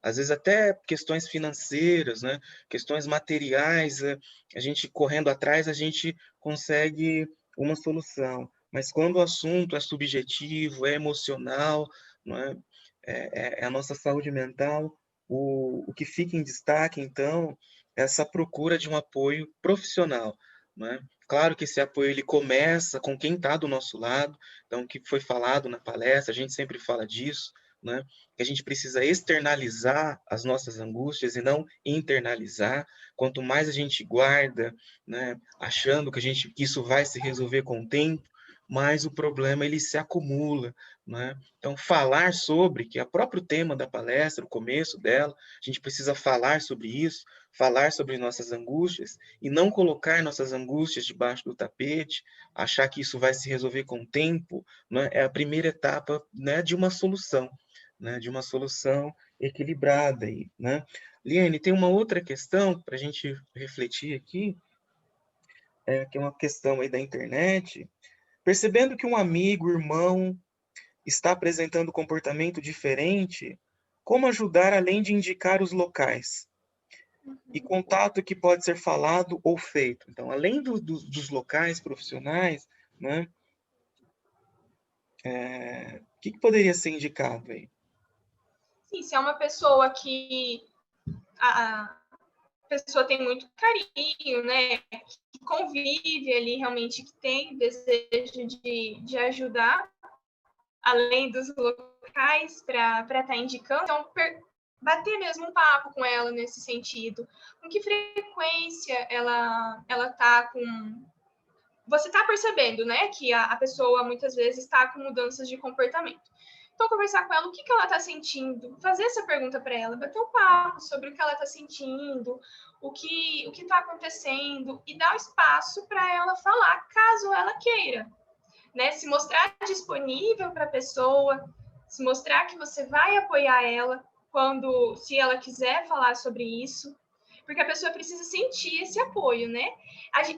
às vezes até questões financeiras, né? Questões materiais, a gente correndo atrás, a gente consegue uma solução. Mas quando o assunto é subjetivo, é emocional, não é? É a nossa saúde mental, o que fica em destaque, então, é essa procura de um apoio profissional, não é? Claro que esse apoio ele começa com quem está do nosso lado, então, o que foi falado na palestra, a gente sempre fala disso, né? Que a gente precisa externalizar as nossas angústias e não internalizar. Quanto mais a gente guarda, né, achando que isso vai se resolver com o tempo, mais o problema ele se acumula, né? Então falar sobre, que é o próprio tema da palestra, o começo dela, a gente precisa falar sobre isso, falar sobre nossas angústias e não colocar nossas angústias debaixo do tapete, achar que isso vai se resolver com o tempo, né? É a primeira etapa, né, de uma solução, né, de uma solução equilibrada aí, né? Liane, tem uma outra questão para a gente refletir aqui, que é uma questão aí da internet. Percebendo que um amigo, irmão, está apresentando comportamento diferente, como ajudar além de indicar os locais? E contato que pode ser falado ou feito. Então, além dos locais profissionais, né, o que poderia ser indicado aí? Sim, se é uma pessoa que a pessoa tem muito carinho, né? Que convive ali realmente, que tem desejo de ajudar, além dos locais para estar tá indicando. Então, bater mesmo um papo com ela nesse sentido. Com que frequência ela tá com. Você está percebendo, né, que a pessoa muitas vezes está com mudanças de comportamento. Então, conversar com ela, o que ela está sentindo, fazer essa pergunta para ela, bater um papo sobre o que ela está sentindo, o que está acontecendo, e dar o espaço para ela falar, caso ela queira. Né? Se mostrar disponível para a pessoa, se mostrar que você vai apoiar ela, se ela quiser falar sobre isso, porque a pessoa precisa sentir esse apoio, né?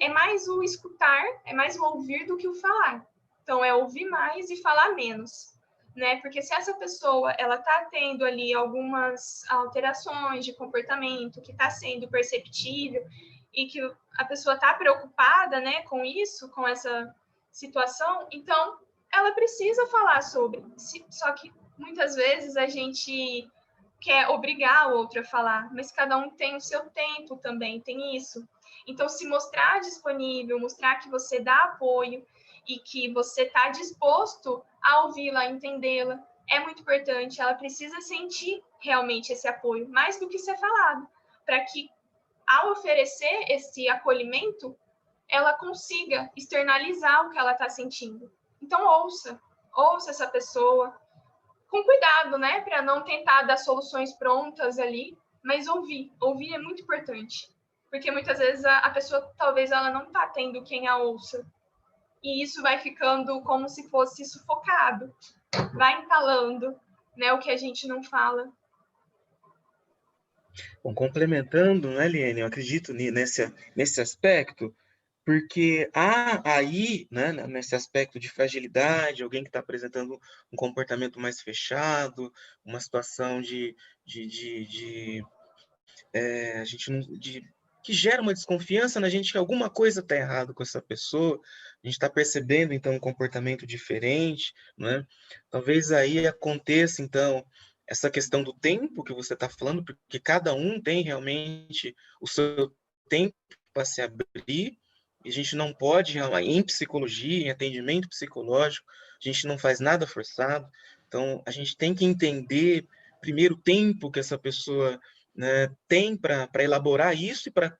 É mais o escutar, é mais o ouvir do que o falar. Então, é ouvir mais e falar menos, né? Porque se essa pessoa, ela tá tendo ali algumas alterações de comportamento que está sendo perceptível e que a pessoa está preocupada, né, com isso, com essa situação, então ela precisa falar sobre. Só que muitas vezes a gente quer obrigar o outro a falar, mas cada um tem o seu tempo também, tem isso. Então, se mostrar disponível, mostrar que você dá apoio e que você está disposto a ouvi-la, a entendê-la, é muito importante. Ela precisa sentir realmente esse apoio, mais do que ser falado, para que, ao oferecer esse acolhimento, ela consiga externalizar o que ela está sentindo. Então, ouça essa pessoa, com cuidado, né, para não tentar dar soluções prontas ali, mas ouvir é muito importante, porque muitas vezes a pessoa talvez ela não está tendo quem a ouça, e isso vai ficando como se fosse sufocado, vai entalando, né, o que a gente não fala. Bom, complementando, né, Liene, eu acredito nesse aspecto, porque há aí, né, nesse aspecto de fragilidade, alguém que está apresentando um comportamento mais fechado, uma situação a gente não, que gera uma desconfiança na gente que alguma coisa está errada com essa pessoa, a gente está percebendo, então, um comportamento diferente, né? Talvez aí aconteça, então, essa questão do tempo que você está falando, porque cada um tem realmente o seu tempo para se abrir, e a gente não pode, em psicologia, em atendimento psicológico, a gente não faz nada forçado, então a gente tem que entender primeiro o tempo que essa pessoa, né, tem para elaborar isso e para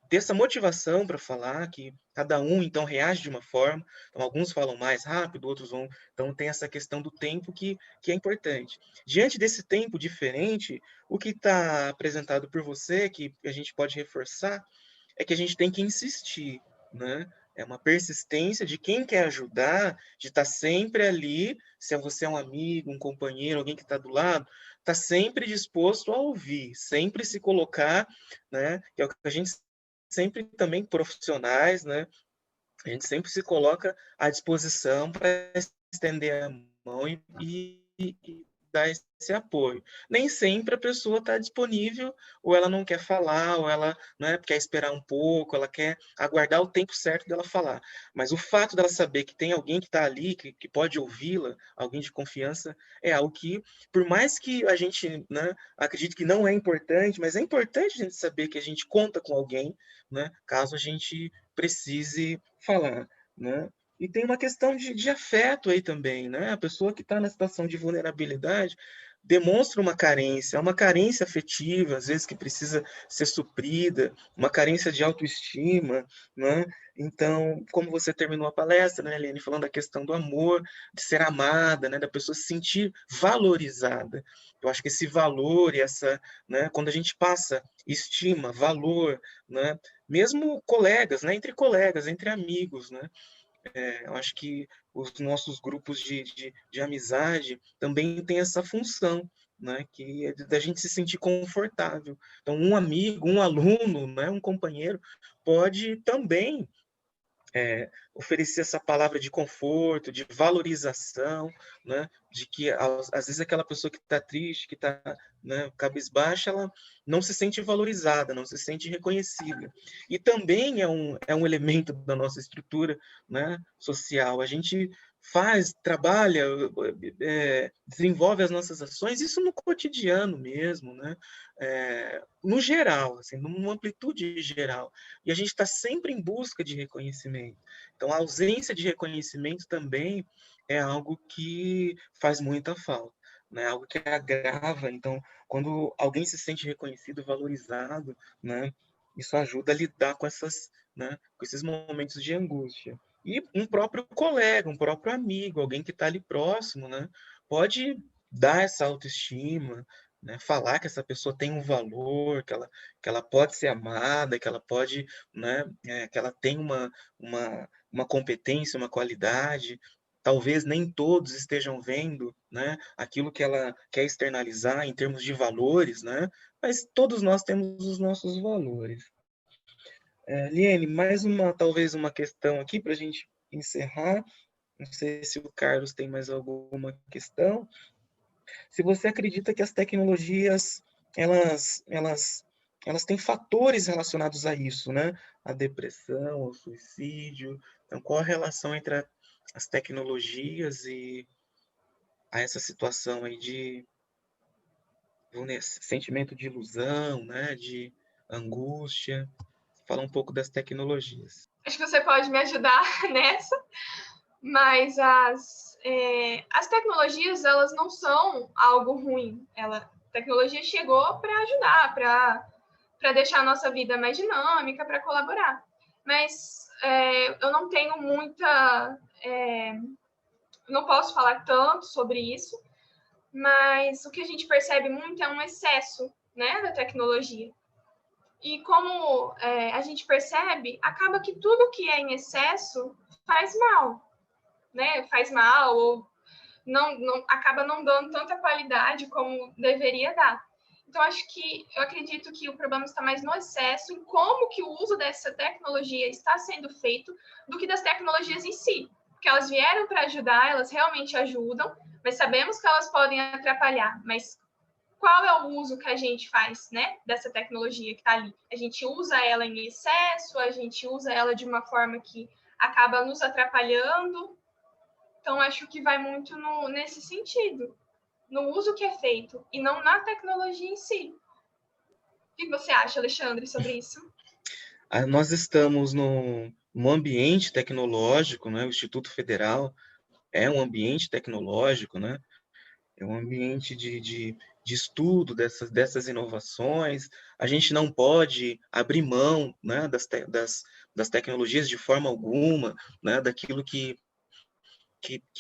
ter essa motivação para falar, que cada um então reage de uma forma, então alguns falam mais rápido, outros vão, então tem essa questão do tempo que é importante. Diante desse tempo diferente, o que está apresentado por você, que a gente pode reforçar, é que a gente tem que insistir, né? É uma persistência de quem quer ajudar, de estar sempre ali, se você é um amigo, um companheiro, alguém que está do lado, está sempre disposto a ouvir, sempre se colocar, né? Que é o que a gente sempre também profissionais, né? A gente sempre se coloca à disposição para estender a mão e dar esse apoio. Nem sempre a pessoa está disponível, ou ela não quer falar, ou ela, né, quer esperar um pouco, ela quer aguardar o tempo certo dela falar. Mas o fato dela saber que tem alguém que está ali, que pode ouvi-la, alguém de confiança, é algo que, por mais que a gente, né, acredite que não é importante, mas é importante a gente saber que a gente conta com alguém, né, caso a gente precise falar, né? E tem uma questão de afeto aí também, né? A pessoa que está na situação de vulnerabilidade demonstra uma carência afetiva, às vezes que precisa ser suprida, uma carência de autoestima, né? Então, como você terminou a palestra, né, Eliane, falando da questão do amor, de ser amada, né, da pessoa se sentir valorizada. Eu acho que esse valor e essa, né, quando a gente passa estima, valor, né, mesmo colegas, né, entre amigos, né, eu acho que os nossos grupos de amizade também têm essa função, né, que é da gente se sentir confortável. Então, um amigo, um aluno, né, um companheiro, pode também oferecer essa palavra de conforto, de valorização, né, de que às vezes aquela pessoa que está triste, que está, né, cabisbaixa, ela não se sente valorizada, não se sente reconhecida. E também é um elemento da nossa estrutura, né, social. A gente trabalha, desenvolve as nossas ações, isso no cotidiano mesmo, né, no geral, assim, numa amplitude geral. E a gente está sempre em busca de reconhecimento. Então, a ausência de reconhecimento também é algo que faz muita falta, né? Algo que agrava. Então, quando alguém se sente reconhecido, valorizado, né? Isso ajuda a lidar com né? Com esses momentos de angústia. E um próprio colega, um próprio amigo, alguém que está ali próximo, né? Pode dar essa autoestima, né? Falar que essa pessoa tem um valor, que ela pode ser amada, que ela pode, né? Que ela tem uma competência, uma qualidade. talvez nem todos estejam vendo, né, aquilo que ela quer externalizar em termos de valores, né, mas todos nós temos os nossos valores. Liene, mais talvez uma questão aqui para a gente encerrar. Não sei se o Carlos tem mais alguma questão. Se você acredita que as tecnologias, elas têm fatores relacionados a isso, né? A depressão, o suicídio. Então, qual a relação entre as tecnologias e a essa situação aí de sentimento de ilusão, né? De angústia? Fala um pouco das tecnologias. Acho que você pode me ajudar nessa, mas as tecnologias, elas não são algo ruim. A tecnologia chegou para ajudar, para deixar a nossa vida mais dinâmica, para colaborar. Mas eu não tenho não posso falar tanto sobre isso, mas o que a gente percebe muito é um excesso, né, da tecnologia. E como a gente percebe, acaba que tudo que é em excesso faz mal, né? Faz mal ou acaba não dando tanta qualidade como deveria dar. Então, eu acredito que o problema está mais no excesso, em como que o uso dessa tecnologia está sendo feito, do que das tecnologias em si. Porque elas vieram para ajudar, elas realmente ajudam, mas sabemos que elas podem atrapalhar. Mas qual é o uso que a gente faz, né, dessa tecnologia que está ali? A gente usa ela em excesso, a gente usa ela de uma forma que acaba nos atrapalhando. Então, acho que vai muito nesse sentido, no uso que é feito, e não na tecnologia em si. O que você acha, Alexandre, sobre isso? Nós estamos num ambiente tecnológico, né? O Instituto Federal é um ambiente tecnológico, né? É um ambiente de estudo dessas inovações. A gente não pode abrir mão, né, das tecnologias de forma alguma, né, daquilo que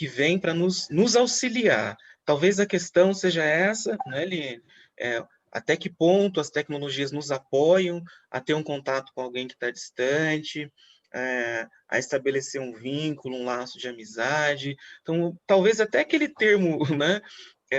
vem para nos auxiliar. Talvez a questão seja essa, né, Liene? Até que ponto as tecnologias nos apoiam a ter um contato com alguém que está distante, a estabelecer um vínculo, um laço de amizade. Então, talvez até aquele termo, né,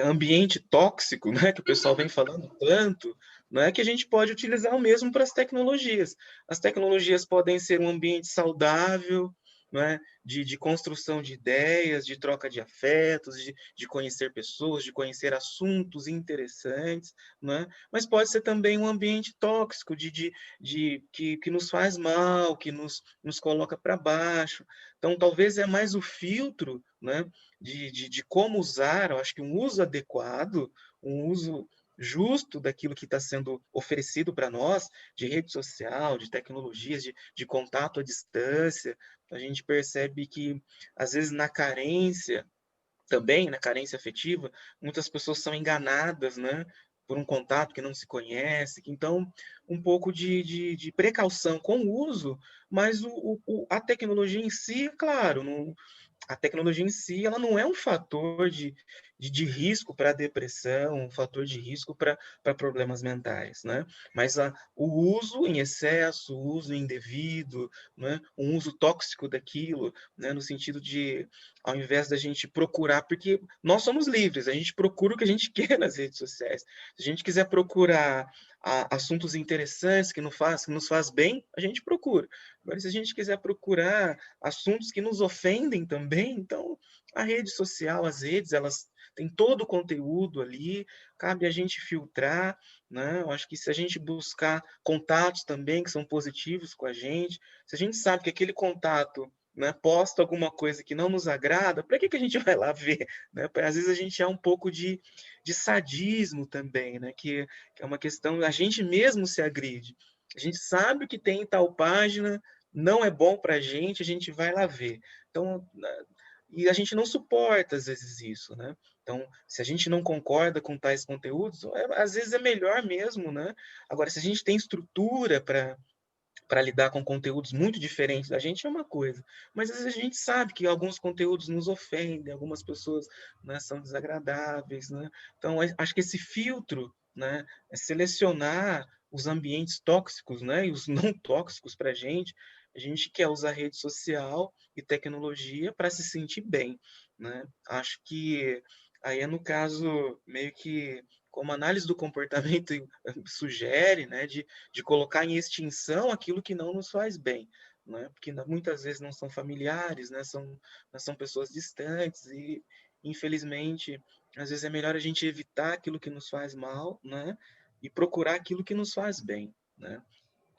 ambiente tóxico, né, que o pessoal vem falando tanto, não é que a gente pode utilizar o mesmo para as tecnologias. As tecnologias podem ser um ambiente saudável, né, de construção de ideias, de troca de afetos, de conhecer pessoas, de conhecer assuntos interessantes, né? Mas pode ser também um ambiente tóxico, que nos faz mal, que nos coloca para baixo. Então, talvez é mais o filtro, né, de como usar. Eu acho que um uso adequado, um uso justo daquilo que está sendo oferecido para nós, de rede social, de tecnologias, de contato à distância, a gente percebe que, às vezes, na carência, também, na carência afetiva, muitas pessoas são enganadas, né? Por um contato que não se conhece. Então, um pouco de precaução com o uso, mas a tecnologia em si, é claro, não, a tecnologia em si, ela não é um fator de risco para depressão, um fator de risco para problemas mentais, né? Mas o uso em excesso, o uso indevido, né? Um uso tóxico daquilo, né? No sentido de, ao invés da gente procurar, porque nós somos livres, a gente procura o que a gente quer nas redes sociais. Se a gente quiser procurar assuntos interessantes que nos faz bem, a gente procura. Agora, se a gente quiser procurar assuntos que nos ofendem também, então a rede social, as redes, elas têm todo o conteúdo ali, cabe a gente filtrar, né? Eu acho que se a gente buscar contatos também que são positivos com a gente, se a gente sabe que aquele contato, né, posta alguma coisa que não nos agrada, para que a gente vai lá ver? Né? Às vezes a gente é um pouco de sadismo também, né? Que é uma questão, a gente mesmo se agride. A gente sabe o que tem em tal página, não é bom para a gente vai lá ver. Então, e a gente não suporta, às vezes, isso, né? Então, se a gente não concorda com tais conteúdos, às vezes é melhor mesmo, né? Agora, se a gente tem estrutura para lidar com conteúdos muito diferentes da gente, é uma coisa. Mas, às vezes, a gente sabe que alguns conteúdos nos ofendem, algumas pessoas, né, são desagradáveis, né? Então, acho que esse filtro, né, é selecionar os ambientes tóxicos, né, e os não tóxicos para a gente, a gente quer usar rede social e tecnologia para se sentir bem, né? Acho que aí é no caso meio que como a análise do comportamento sugere, né, de colocar em extinção aquilo que não nos faz bem, né? Porque muitas vezes não são familiares, né? São pessoas distantes e infelizmente às vezes é melhor a gente evitar aquilo que nos faz mal, né? E procurar aquilo que nos faz bem, né?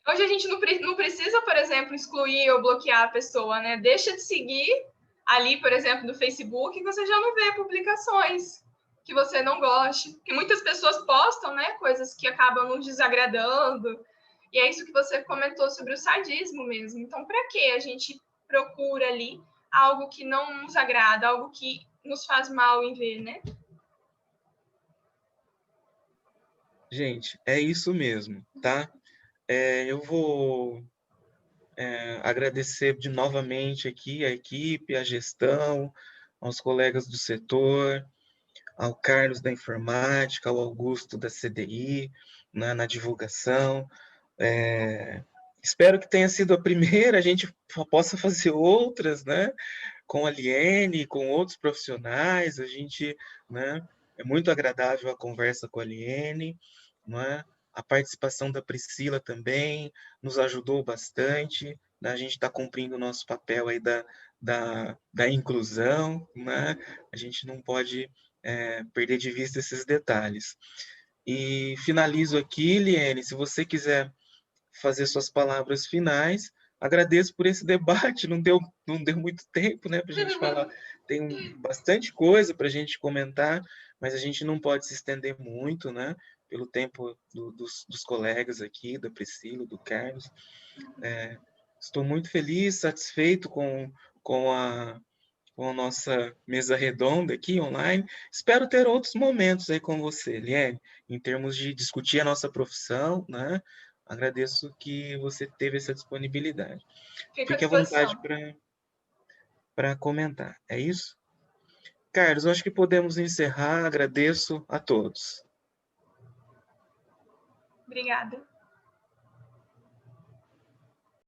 Hoje a gente não precisa, por exemplo, excluir ou bloquear a pessoa, né? Deixa de seguir ali, por exemplo, no Facebook, que você já não vê publicações que você não goste. Porque muitas pessoas postam, né, coisas que acabam nos desagradando. E é isso que você comentou sobre o sadismo mesmo. Então, para que a gente procura ali algo que não nos agrada, algo que nos faz mal em ver, né? Gente, é isso mesmo, tá? Eu vou agradecer de novamente aqui a equipe, a gestão, aos colegas do setor, ao Carlos da informática, ao Augusto da CDI, né, na divulgação. Espero que tenha sido a primeira, a gente possa fazer outras, né, com a Liene, com outros profissionais, a gente, né, é muito agradável a conversa com a Liene, né, a participação da Priscila também nos ajudou bastante, né, a gente está cumprindo o nosso papel aí da inclusão, né, a gente não pode perder de vista esses detalhes. E finalizo aqui, Liene, se você quiser fazer suas palavras finais. Agradeço por esse debate, não deu muito tempo, né, para a gente falar. Tem bastante coisa para a gente comentar, mas a gente não pode se estender muito, né, pelo tempo dos colegas aqui, da Priscila, do Carlos. Estou muito feliz, satisfeito com a, com a nossa mesa redonda aqui online. Espero ter outros momentos aí com você, Liane, em termos de discutir a nossa profissão, né? Agradeço que você teve essa disponibilidade. Fico à Fique à vontade disposição. para comentar. É isso? Carlos, acho que podemos encerrar. Agradeço a todos. Obrigada.